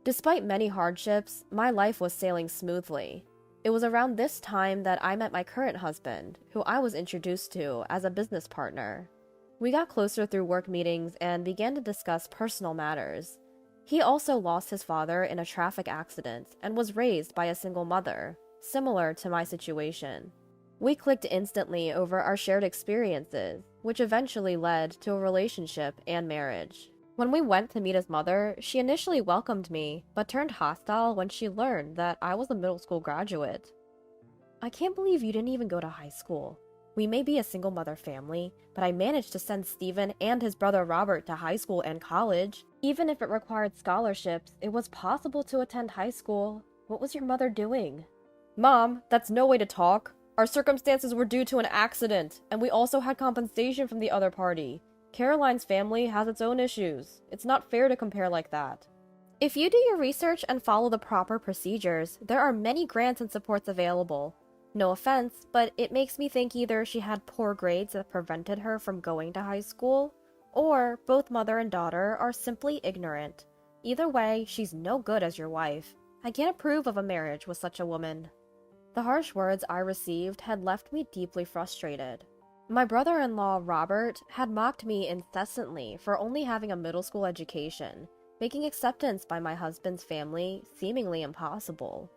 Despite many hardships, my life was sailing smoothly. It was around this time that I met my current husband, who I was introduced to as a business partner. We got closer through work meetings and began to discuss personal matters. He also lost his father in a traffic accident and was raised by a single mother, similar to my situation. We clicked instantly over our shared experiences, which eventually led to a relationship and marriage. When we went to meet his mother, she initially welcomed me, but turned hostile when she learned that I was a middle school graduate. "I can't believe you didn't even go to high school. We may be a single mother family, but I managed to send Steven and his brother Robert to high school and college. Even if it required scholarships, it was possible to attend high school. What was your mother doing?" "Mom, that's no way to talk. Our circumstances were due to an accident, and we also had compensation from the other party. Caroline's family has its own issues. It's not fair to compare like that." If you do your research and follow the proper procedures, there are many grants and supports available. No offense, but it makes me think either she had poor grades that prevented her from going to high school, or both mother and daughter are simply ignorant. Either way, she's no good as your wife. I can't approve of a marriage with such a woman. The harsh words I received had left me deeply frustrated. My brother-in-law, Robert, had mocked me incessantly for only having a middle school education, making acceptance by my husband's family seemingly impossible.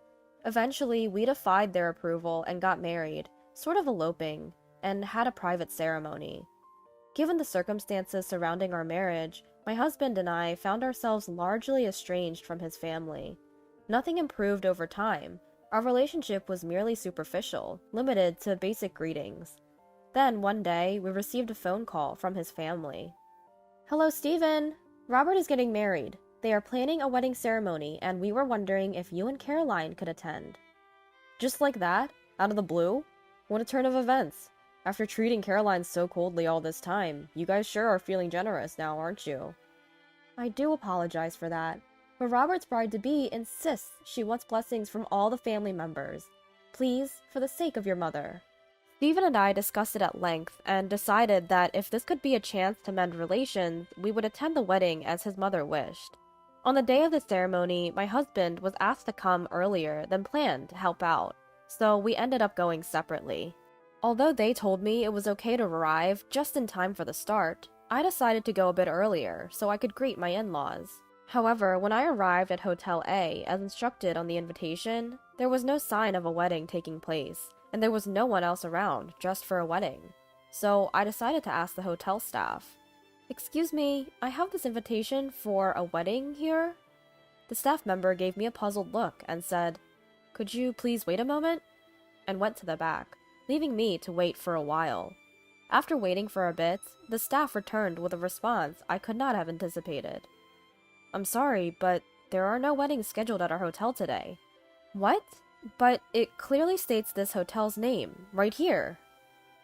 Eventually, we defied their approval and got married, sort of eloping, and had a private ceremony. Given the circumstances surrounding our marriage, my husband and I found ourselves largely estranged from his family. Nothing improved over time. Our relationship was merely superficial, limited to basic greetings. Then, one day, we received a phone call from his family. "Hello, Stephen. Robert is getting married. They are planning a wedding ceremony, and we were wondering if you and Caroline could attend." Just like that? Out of the blue? What a turn of events. After treating Caroline so coldly all this time, you guys sure are feeling generous now, aren't you? I do apologize for that, but Robert's bride-to-be insists she wants blessings from all the family members. Please, for the sake of your mother. Stephen and I discussed it at length and decided that if this could be a chance to mend relations, we would attend the wedding as his mother wished. On the day of the ceremony, my husband was asked to come earlier than planned to help out, so we ended up going separately. Although they told me it was okay to arrive just in time for the start, I decided to go a bit earlier so I could greet my in-laws. However, when I arrived at Hotel A as instructed on the invitation, there was no sign of a wedding taking place, and there was no one else around just for a wedding. So I decided to ask the hotel staff, "Excuse me, I have this invitation for a wedding here?" The staff member gave me a puzzled look and said, "Could you please wait a moment?" and went to the back, leaving me to wait for a while. After waiting for a bit, the staff returned with a response I could not have anticipated. "I'm sorry, but there are no weddings scheduled at our hotel today." "What? But it clearly states this hotel's name, right here."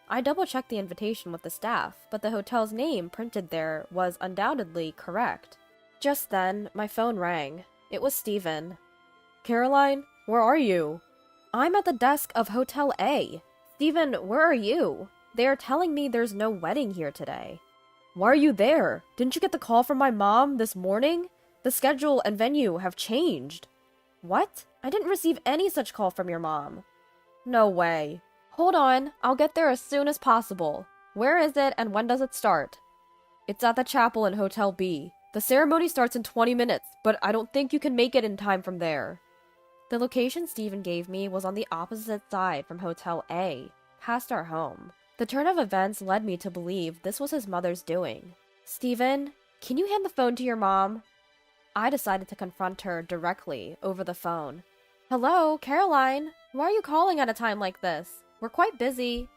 I double-checked the invitation with the staff, but the hotel's name printed there was undoubtedly correct. Just then, my phone rang. It was Steven. "Caroline, where are you?" "I'm at the desk of Hotel A. Steven, where are you? They are telling me there's no wedding here today." "Why are you there? Didn't you get the call from my mom this morning? The schedule and venue have changed." "What? I didn't receive any such call from your mom." "No way." "Hold on, I'll get there as soon as possible. Where is it and when does it start?" "It's at the chapel in Hotel B. The ceremony starts in 20 minutes, but I don't think you can make it in time from there." The location Steven gave me was on the opposite side from Hotel A, past our home. The turn of events led me to believe this was his mother's doing. "Steven, can you hand the phone to your mom?" I decided to confront her directly over the phone. "Hello, Caroline. Why are you calling at a time like this? We're quite busy."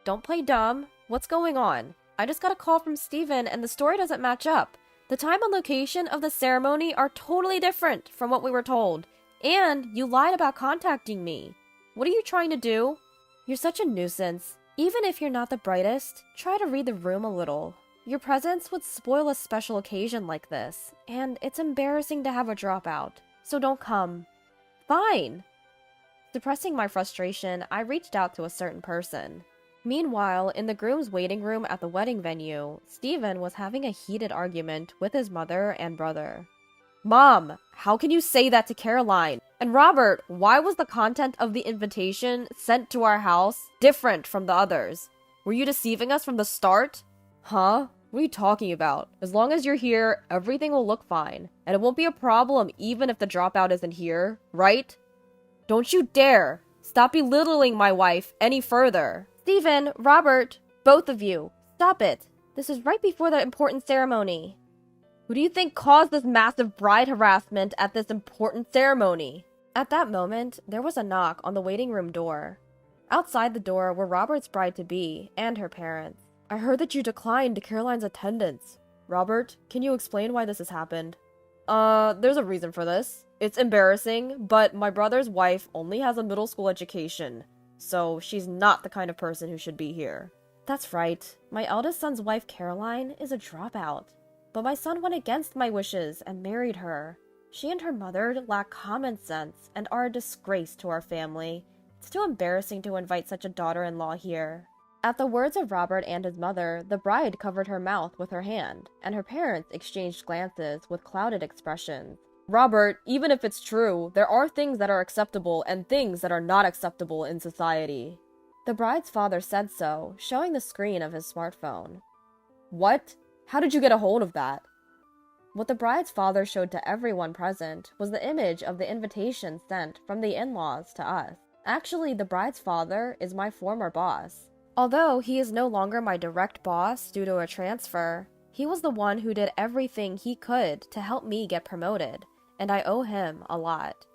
"Don't play dumb. What's going on? I just got a call from Steven and the story doesn't match up. The time and location of the ceremony are totally different from what we were told. And you lied about contacting me. What are you trying to do?" "You're such a nuisance. Even if you're not the brightest, try to read the room a little. Your presence would spoil a special occasion like this, and it's embarrassing to have a dropout, so don't come." "Fine." Suppressing my frustration, I reached out to a certain person. Meanwhile, in the groom's waiting room at the wedding venue, Steven was having a heated argument with his mother and brother. "Mom, how can you say that to Caroline? And Robert, why was the content of the invitation sent to our house different from the others? Were you deceiving us from the start?" "Huh? What are you talking about? As long as you're here, everything will look fine. And it won't be a problem even if the dropout isn't here, right?" "Don't you dare! Stop belittling my wife any further." "Steven, Robert, both of you, stop it. This is right before the important ceremony." "Who do you think caused this massive bride harassment at this important ceremony?" At that moment, there was a knock on the waiting room door. Outside the door were Robert's bride-to-be and her parents. "I heard that you declined Caroline's attendance. Robert, can you explain why this has happened?" There's a reason for this. It's embarrassing, but my brother's wife only has a middle school education, so she's not the kind of person who should be here." "That's right. My eldest son's wife, Caroline, is a dropout. But my son went against my wishes and married her. She and her mother lack common sense and are a disgrace to our family. It's too embarrassing to invite such a daughter-in-law here." At the words of Robert and his mother, the bride covered her mouth with her hand, and her parents exchanged glances with clouded expressions. "Robert, even if it's true, there are things that are acceptable and things that are not acceptable in society." The bride's father said so, showing the screen of his smartphone. "What? How did you get a hold of that?" What the bride's father showed to everyone present was the image of the invitation sent from the in-laws to us. Actually, the bride's father is my former boss. Although he is no longer my direct boss due to a transfer, he was the one who did everything he could to help me get promoted, and I owe him a lot.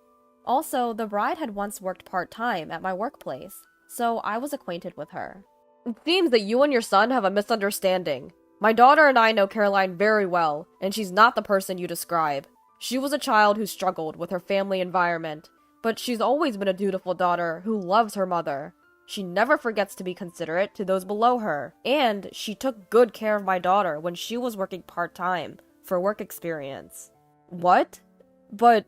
Also, the bride had once worked part-time at my workplace, so I was acquainted with her. "It seems that you and your son have a misunderstanding. My daughter and I know Caroline very well, and she's not the person you describe. She was a child who struggled with her family environment, but she's always been a dutiful daughter who loves her mother. She never forgets to be considerate to those below her, and she took good care of my daughter when she was working part-time for work experience." "What? But..."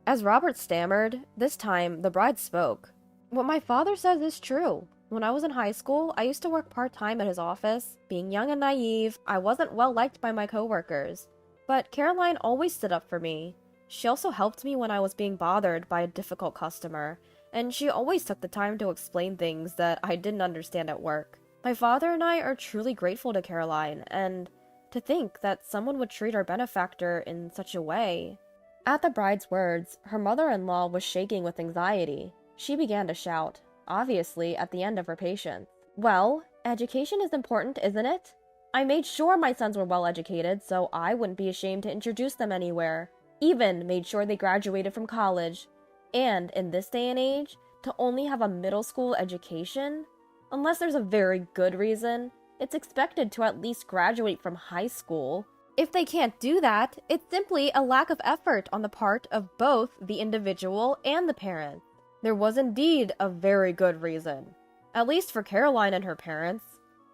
As Robert stammered, this time the bride spoke. "What my father says is true. When I was in high school, I used to work part-time at his office. Being young and naive, I wasn't well liked by my coworkers. But Caroline always stood up for me. She also helped me when I was being bothered by a difficult customer, and she always took the time to explain things that I didn't understand at work. My father and I are truly grateful to Caroline, and to think that someone would treat our benefactor in such a way. At the bride's words, her mother-in-law was shaking with anxiety. She began to shout, obviously at the end of her patience. Well, education is important, isn't it? I made sure my sons were well educated, so I wouldn't be ashamed to introduce them anywhere. Even made sure they graduated from college. And in this day and age, to only have a middle school education? Unless there's a very good reason, it's expected to at least graduate from high school. If they can't do that, it's simply a lack of effort on the part of both the individual and the parent. There was indeed a very good reason, at least for Caroline and her parents.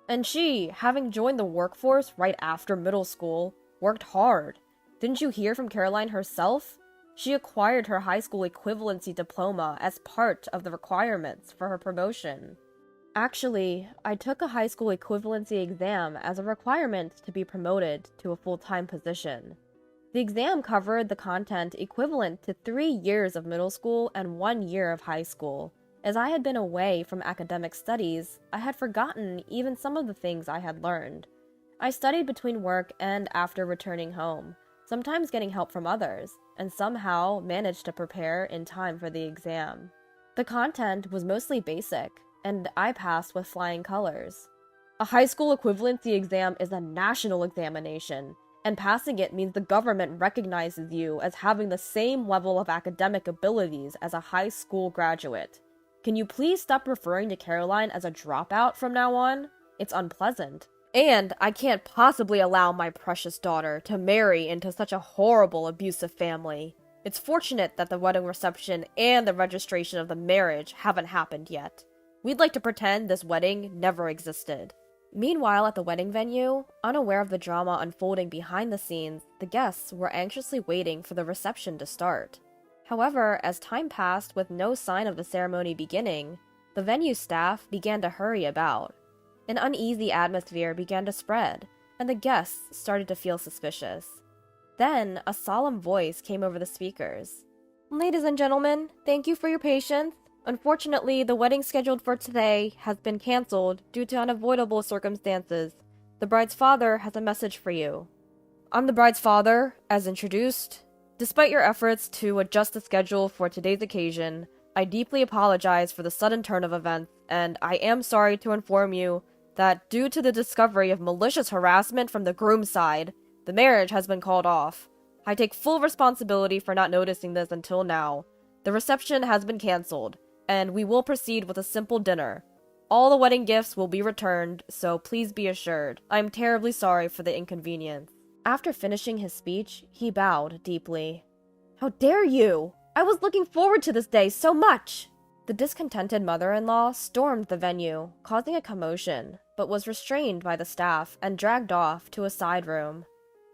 And she, having joined the workforce right after middle school, worked hard. Didn't you hear from Caroline herself? She acquired her high school equivalency diploma as part of the requirements for her promotion. Actually, I took a high school equivalency exam as a requirement to be promoted to a full-time position. The exam covered the content equivalent to 3 years of middle school and 1 year of high school. As I had been away from academic studies, I had forgotten even some of the things I had learned. I studied between work and after returning home, sometimes getting help from others, and somehow managed to prepare in time for the exam. The content was mostly basic, and I passed with flying colors. A high school equivalency exam is a national examination, and passing it means the government recognizes you as having the same level of academic abilities as a high school graduate. Can you please stop referring to Caroline as a dropout from now on? It's unpleasant. And I can't possibly allow my precious daughter to marry into such a horrible, abusive family. It's fortunate that the wedding reception and the registration of the marriage haven't happened yet. We'd like to pretend this wedding never existed. Meanwhile, at the wedding venue, unaware of the drama unfolding behind the scenes, the guests were anxiously waiting for the reception to start. However, as time passed with no sign of the ceremony beginning, the venue staff began to hurry about. An uneasy atmosphere began to spread, and the guests started to feel suspicious. Then, a solemn voice came over the speakers. "Ladies and gentlemen, thank you for your patience. Unfortunately, the wedding scheduled for today has been cancelled due to unavoidable circumstances. The bride's father has a message for you." "I'm the bride's father, as introduced. Despite your efforts to adjust the schedule for today's occasion, I deeply apologize for the sudden turn of events, and I am sorry to inform you that due to the discovery of malicious harassment from the groom's side, the marriage has been called off. I take full responsibility for not noticing this until now. The reception has been cancelled, and we will proceed with a simple dinner. All the wedding gifts will be returned, so please be assured. I am terribly sorry for the inconvenience." After finishing his speech, he bowed deeply. "How dare you! I was looking forward to this day so much!" The discontented mother-in-law stormed the venue, causing a commotion, but was restrained by the staff and dragged off to a side room.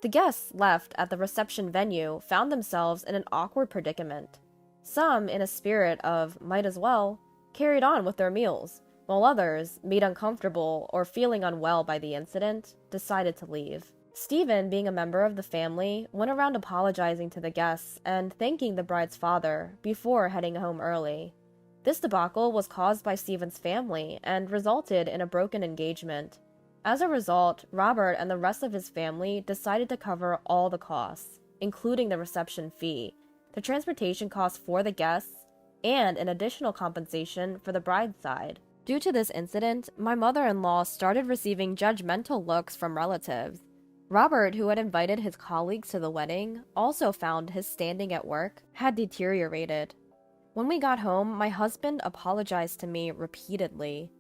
The guests left at the reception venue found themselves in an awkward predicament. Some, in a spirit of might as well, carried on with their meals, while others, made uncomfortable or feeling unwell by the incident, decided to leave. Stephen, being a member of the family, went around apologizing to the guests and thanking the bride's father before heading home early. This debacle was caused by Stephen's family and resulted in a broken engagement. As a result, Robert and the rest of his family decided to cover all the costs, including the reception fee, the transportation costs for the guests, and an additional compensation for the bride's side. Due to this incident, my mother-in-law started receiving judgmental looks from relatives. Robert, who had invited his colleagues to the wedding, also found his standing at work had deteriorated. When we got home, my husband apologized to me repeatedly.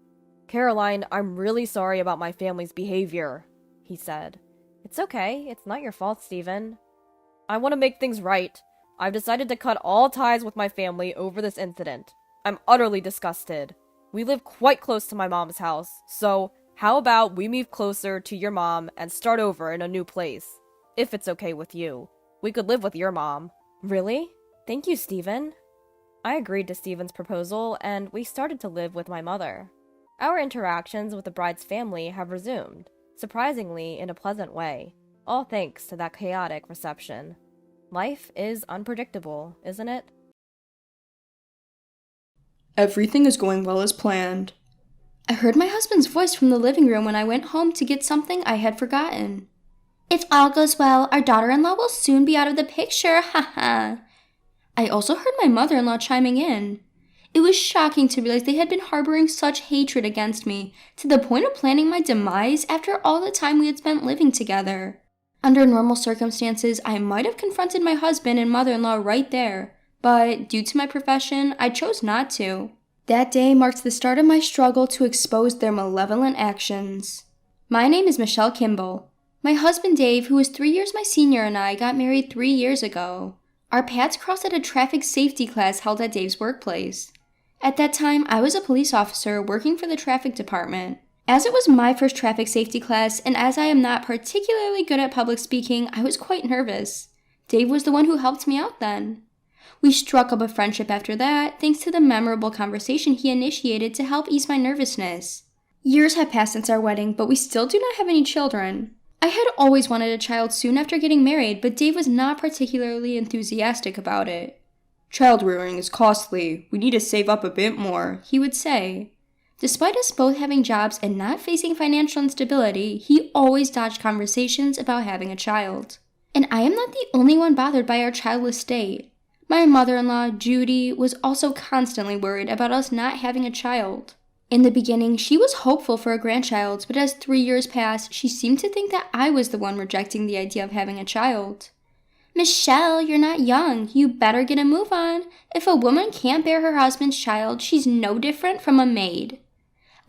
"Caroline, I'm really sorry about my family's behavior," he said. "It's okay. It's not your fault, Stephen. I want to make things right. I've decided to cut all ties with my family over this incident. I'm utterly disgusted. We live quite close to my mom's house, so how about we move closer to your mom and start over in a new place? If it's okay with you. We could live with your mom." "Really? Thank you, Stephen." I agreed to Stephen's proposal, and we started to live with my mother. Our interactions with the bride's family have resumed, surprisingly in a pleasant way. All thanks to that chaotic reception. Life is unpredictable, isn't it? Everything is going well as planned. I heard my husband's voice from the living room when I went home to get something I had forgotten. If all goes well, our daughter-in-law will soon be out of the picture, haha. I also heard my mother-in-law chiming in. It was shocking to realize they had been harboring such hatred against me, to the point of planning my demise after all the time we had spent living together. Under normal circumstances, I might have confronted my husband and mother-in-law right there, but due to my profession, I chose not to. That day marked the start of my struggle to expose their malevolent actions. My name is Michelle Kimball. My husband Dave, who is 3 years my senior, and I got married 3 years ago. Our paths crossed at a traffic safety class held at Dave's workplace. At that time, I was a police officer working for the traffic department. As it was my first traffic safety class, and as I am not particularly good at public speaking, I was quite nervous. Dave was the one who helped me out then. We struck up a friendship after that, thanks to the memorable conversation he initiated to help ease my nervousness. Years have passed since our wedding, but we still do not have any children. I had always wanted a child soon after getting married, but Dave was not particularly enthusiastic about it. Child rearing is costly. We need to save up a bit more, he would say. Despite us both having jobs and not facing financial instability, he always dodged conversations about having a child. And I am not the only one bothered by our childless state. My mother-in-law, Judy, was also constantly worried about us not having a child. In the beginning, she was hopeful for a grandchild, but as 3 years passed, she seemed to think that I was the one rejecting the idea of having a child. Michelle, you're not young. You better get a move on. If a woman can't bear her husband's child, she's no different from a maid.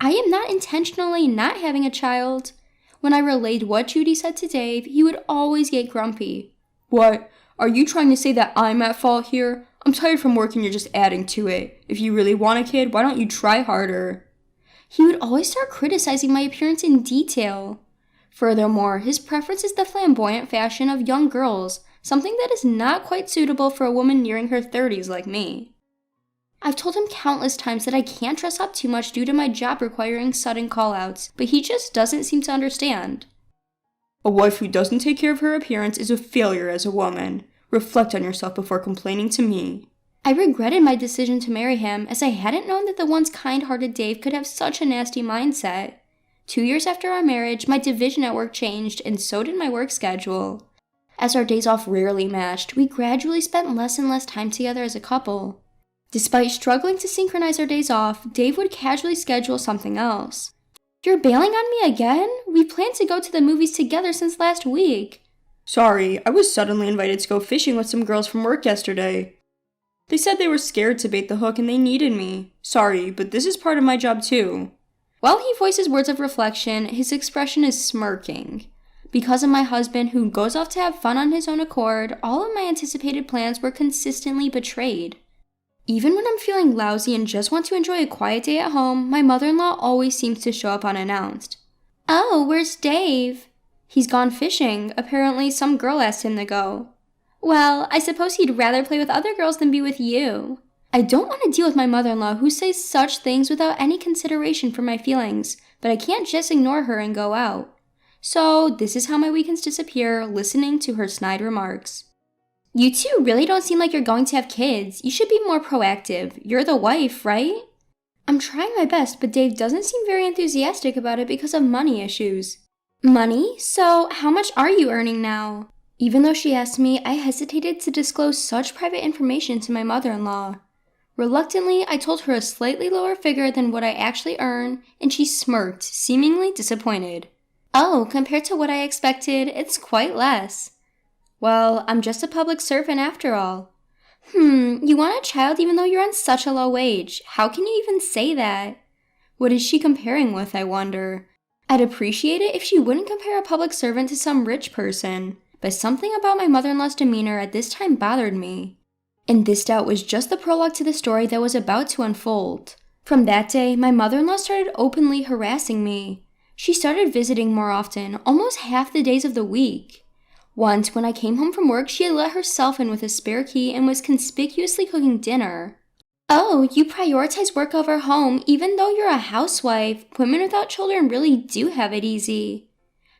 I am not intentionally not having a child. When I relayed what Judy said to Dave, he would always get grumpy. What? Are you trying to say that I'm at fault here? I'm tired from work and you're just adding to it. If you really want a kid, why don't you try harder? He would always start criticizing my appearance in detail. Furthermore, his preference is the flamboyant fashion of young girls, something that is not quite suitable for a woman nearing her 30s like me. I've told him countless times that I can't dress up too much due to my job requiring sudden call-outs, but he just doesn't seem to understand. A wife who doesn't take care of her appearance is a failure as a woman. Reflect on yourself before complaining to me. I regretted my decision to marry him, as I hadn't known that the once kind-hearted Dave could have such a nasty mindset. 2 years after our marriage, my division at work changed, and so did my work schedule. As our days off rarely matched, we gradually spent less and less time together as a couple. Despite struggling to synchronize our days off, Dave would casually schedule something else. You're bailing on me again? We planned to go to the movies together since last week. Sorry, I was suddenly invited to go fishing with some girls from work yesterday. They said they were scared to bait the hook and they needed me. Sorry, but this is part of my job too. While he voices words of reflection, his expression is smirking. Because of my husband, who goes off to have fun on his own accord, all of my anticipated plans were consistently betrayed. Even when I'm feeling lousy and just want to enjoy a quiet day at home, my mother-in-law always seems to show up unannounced. Oh, where's Dave? He's gone fishing. Apparently some girl asked him to go. Well, I suppose he'd rather play with other girls than be with you. I don't want to deal with my mother-in-law who says such things without any consideration for my feelings, but I can't just ignore her and go out. So this is how my weekends disappear, listening to her snide remarks. You two really don't seem like you're going to have kids. You should be more proactive. You're the wife, right? I'm trying my best, but Dave doesn't seem very enthusiastic about it because of money issues. Money? So how much are you earning now? Even though she asked me, I hesitated to disclose such private information to my mother-in-law. Reluctantly, I told her a slightly lower figure than what I actually earn, and she smirked, seemingly disappointed. Oh, compared to what I expected, it's quite less. Well, I'm just a public servant after all. You want a child even though you're on such a low wage. How can you even say that? What is she comparing with, I wonder? I'd appreciate it if she wouldn't compare a public servant to some rich person, but something about my mother-in-law's demeanor at this time bothered me. And this doubt was just the prologue to the story that was about to unfold. From that day, my mother-in-law started openly harassing me. She started visiting more often, almost half the days of the week. Once, when I came home from work, she had let herself in with a spare key and was conspicuously cooking dinner. Oh, you prioritize work over home even though you're a housewife. Women without children really do have it easy.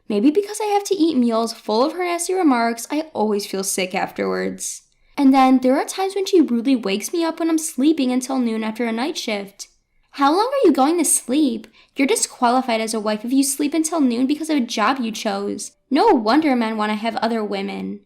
Maybe because I have to eat meals full of her nasty remarks, I always feel sick afterwards. And then there are times when she rudely wakes me up when I'm sleeping until noon after a night shift. How long are you going to sleep? You're disqualified as a wife if you sleep until noon because of a job you chose. No wonder men want to have other women.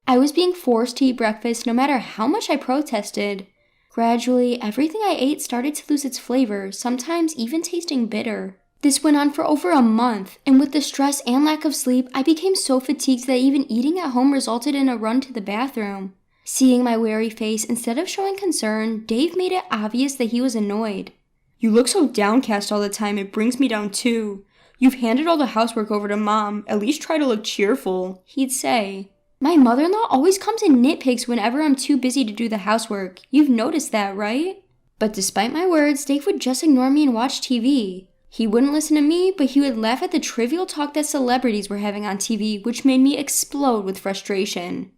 I was being forced to eat breakfast no matter how much I protested. Gradually, everything I ate started to lose its flavor, sometimes even tasting bitter. This went on for over a month, and with the stress and lack of sleep, I became so fatigued that even eating at home resulted in a run to the bathroom. Seeing my weary face, instead of showing concern, Dave made it obvious that he was annoyed. You look so downcast all the time, it brings me down too. You've handed all the housework over to Mom, at least try to look cheerful, he'd say. My mother-in-law always comes and nitpicks whenever I'm too busy to do the housework. You've noticed that, right? But despite my words, Dave would just ignore me and watch TV. He wouldn't listen to me, but he would laugh at the trivial talk that celebrities were having on TV, which made me explode with frustration.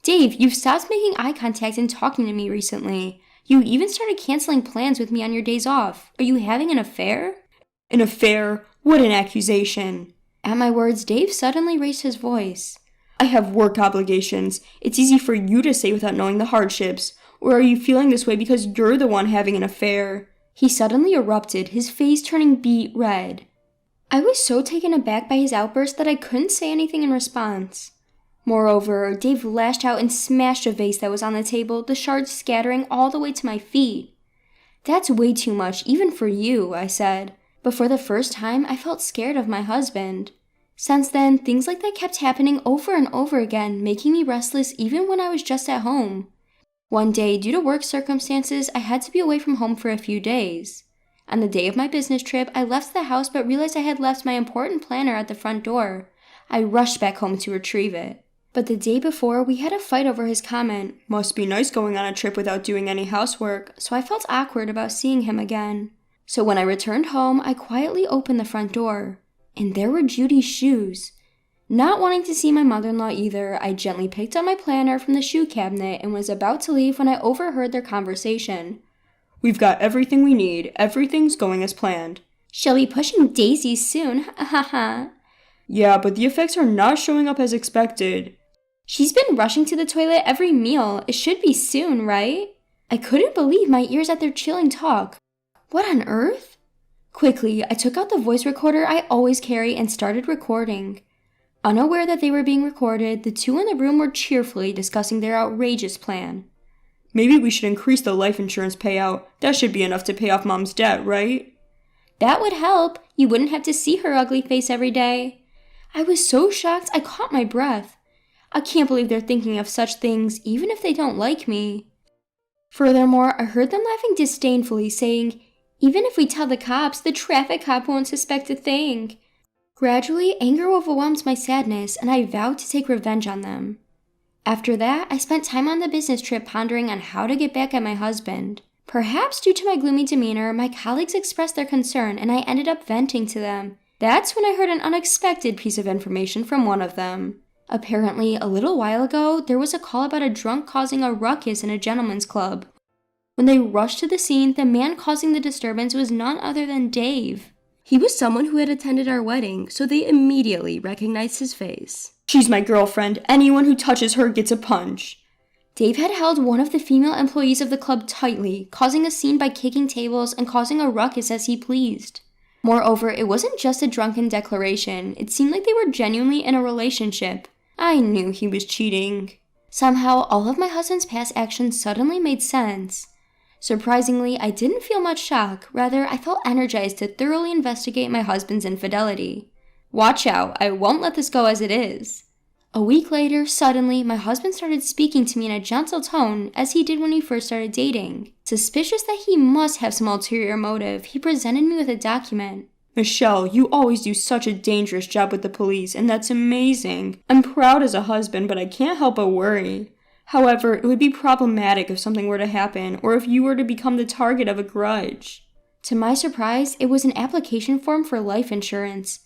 Dave, you've stopped making eye contact and talking to me recently. You even started canceling plans with me on your days off. Are you having an affair? An affair? What an accusation. At my words, Dave suddenly raised his voice. I have work obligations. It's easy for you to say without knowing the hardships. Or are you feeling this way because you're the one having an affair? He suddenly erupted, his face turning beet red. I was so taken aback by his outburst that I couldn't say anything in response. Moreover, Dave lashed out and smashed a vase that was on the table, the shards scattering all the way to my feet. That's way too much, even for you, I said. But for the first time, I felt scared of my husband. Since then, things like that kept happening over and over again, making me restless even when I was just at home. One day, due to work circumstances, I had to be away from home for a few days. On the day of my business trip, I left the house but realized I had left my important planner at the front door. I rushed back home to retrieve it. But the day before, we had a fight over his comment, "Must be nice going on a trip without doing any housework," so I felt awkward about seeing him again. So when I returned home, I quietly opened the front door. And there were Judy's shoes. Not wanting to see my mother-in-law either, I gently picked up my planner from the shoe cabinet and was about to leave when I overheard their conversation. We've got everything we need. Everything's going as planned. She'll be pushing daisies soon, ha ha ha. Yeah, but the effects are not showing up as expected. She's been rushing to the toilet every meal. It should be soon, right? I couldn't believe my ears at their chilling talk. What on earth? Quickly, I took out the voice recorder I always carry and started recording. Unaware that they were being recorded, the two in the room were cheerfully discussing their outrageous plan. Maybe we should increase the life insurance payout. That should be enough to pay off Mom's debt, right? That would help. You wouldn't have to see her ugly face every day. I was so shocked I caught my breath. I can't believe they're thinking of such things, even if they don't like me. Furthermore, I heard them laughing disdainfully, saying, even if we tell the cops, the traffic cop won't suspect a thing. Gradually, anger overwhelmed my sadness, and I vowed to take revenge on them. After that, I spent time on the business trip pondering on how to get back at my husband. Perhaps due to my gloomy demeanor, my colleagues expressed their concern, and I ended up venting to them. That's when I heard an unexpected piece of information from one of them. Apparently, a little while ago, there was a call about a drunk causing a ruckus in a gentleman's club. When they rushed to the scene, the man causing the disturbance was none other than Dave. He was someone who had attended our wedding, so they immediately recognized his face. She's my girlfriend. Anyone who touches her gets a punch. Dave had held one of the female employees of the club tightly, causing a scene by kicking tables and causing a ruckus as he pleased. Moreover, it wasn't just a drunken declaration. It seemed like they were genuinely in a relationship. I knew he was cheating. Somehow, all of my husband's past actions suddenly made sense. Surprisingly, I didn't feel much shock. Rather, I felt energized to thoroughly investigate my husband's infidelity. Watch out, I won't let this go as it is. A week later, suddenly, my husband started speaking to me in a gentle tone, as he did when we first started dating. Suspicious that he must have some ulterior motive, he presented me with a document. Michelle, you always do such a dangerous job with the police, and that's amazing. I'm proud as a husband, but I can't help but worry. However, it would be problematic if something were to happen, or if you were to become the target of a grudge. To my surprise, it was an application form for life insurance.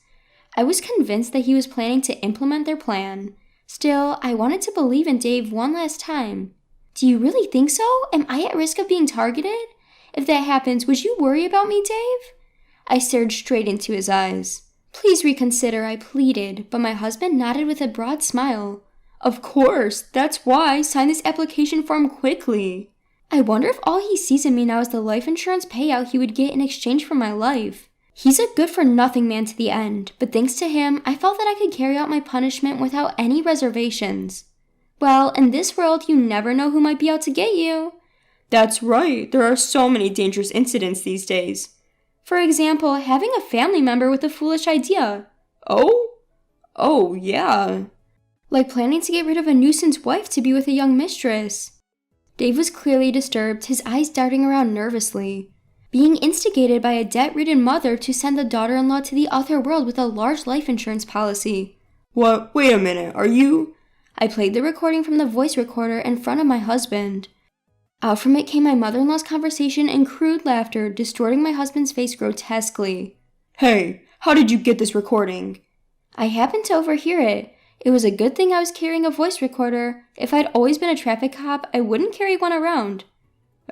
I was convinced that he was planning to implement their plan. Still, I wanted to believe in Dave one last time. Do you really think so? Am I at risk of being targeted? If that happens, would you worry about me, Dave? I stared straight into his eyes. Please reconsider, I pleaded, but my husband nodded with a broad smile. Of course, that's why. Sign this application form quickly. I wonder if all he sees in me now is the life insurance payout he would get in exchange for my life. He's a good-for-nothing man to the end, but thanks to him, I felt that I could carry out my punishment without any reservations. Well, in this world, you never know who might be out to get you. That's right, there are so many dangerous incidents these days. For example, having a family member with a foolish idea. Oh, yeah. Like planning to get rid of a nuisance wife to be with a young mistress. Dave was clearly disturbed, his eyes darting around nervously. Being instigated by a debt-ridden mother to send the daughter-in-law to the other world with a large life insurance policy. What? Wait a minute, are you? I played the recording from the voice recorder in front of my husband. Out from it came my mother-in-law's conversation and crude laughter, distorting my husband's face grotesquely. Hey, how did you get this recording? I happened to overhear it. It was a good thing I was carrying a voice recorder. If I'd always been a traffic cop, I wouldn't carry one around.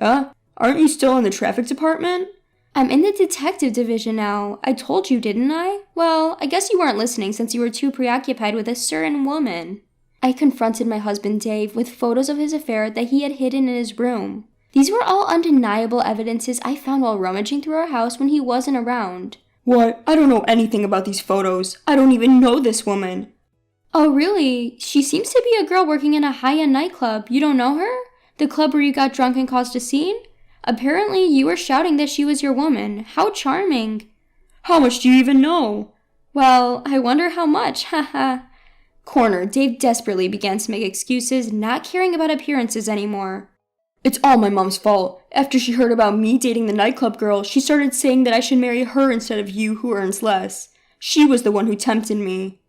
Aren't you still in the traffic department? I'm in the detective division now. I told you, didn't I? Well, I guess you weren't listening since you were too preoccupied with a certain woman. I confronted my husband Dave with photos of his affair that he had hidden in his room. These were all undeniable evidences I found while rummaging through our house when he wasn't around. What? I don't know anything about these photos. I don't even know this woman. Oh, really? She seems to be a girl working in a high-end nightclub. You don't know her? The club where you got drunk and caused a scene? Apparently, you were shouting that she was your woman. How charming. How much do you even know? Well, I wonder how much, haha. Cornered, Dave desperately began to make excuses, not caring about appearances anymore. It's all my mom's fault. After she heard about me dating the nightclub girl, she started saying that I should marry her instead of you who earns less. She was the one who tempted me.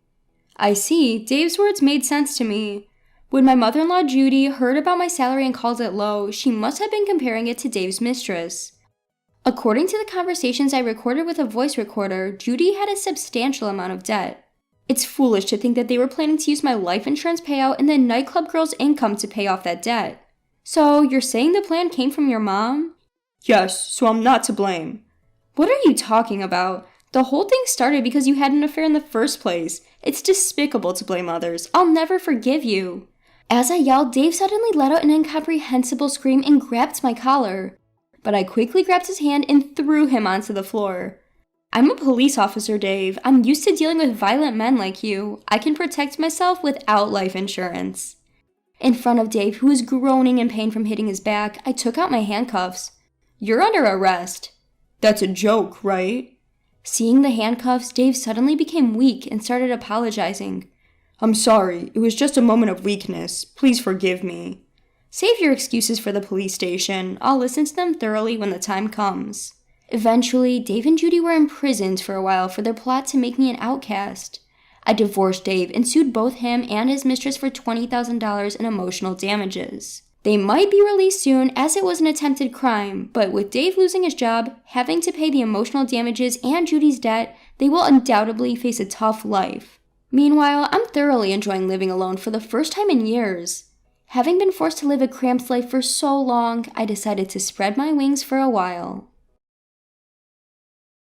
I see. Dave's words made sense to me. When my mother-in-law Judy heard about my salary and called it low, she must have been comparing it to Dave's mistress. According to the conversations I recorded with a voice recorder, Judy had a substantial amount of debt. It's foolish to think that they were planning to use my life insurance payout and the nightclub girl's income to pay off that debt. So, you're saying the plan came from your mom? Yes, so I'm not to blame. What are you talking about? The whole thing started because you had an affair in the first place. It's despicable to blame others. I'll never forgive you. As I yelled, Dave suddenly let out an incomprehensible scream and grabbed my collar. But I quickly grabbed his hand and threw him onto the floor. I'm a police officer, Dave. I'm used to dealing with violent men like you. I can protect myself without life insurance. In front of Dave, who was groaning in pain from hitting his back, I took out my handcuffs. You're under arrest. That's a joke, right? Seeing the handcuffs, Dave suddenly became weak and started apologizing. I'm sorry, it was just a moment of weakness. Please forgive me. Save your excuses for the police station. I'll listen to them thoroughly when the time comes. Eventually, Dave and Judy were imprisoned for a while for their plot to make me an outcast. I divorced Dave and sued both him and his mistress for $20,000 in emotional damages. They might be released soon as it was an attempted crime, but with Dave losing his job, having to pay the emotional damages and Judy's debt, they will undoubtedly face a tough life. Meanwhile, I'm thoroughly enjoying living alone for the first time in years. Having been forced to live a cramped life for so long, I decided to spread my wings for a while.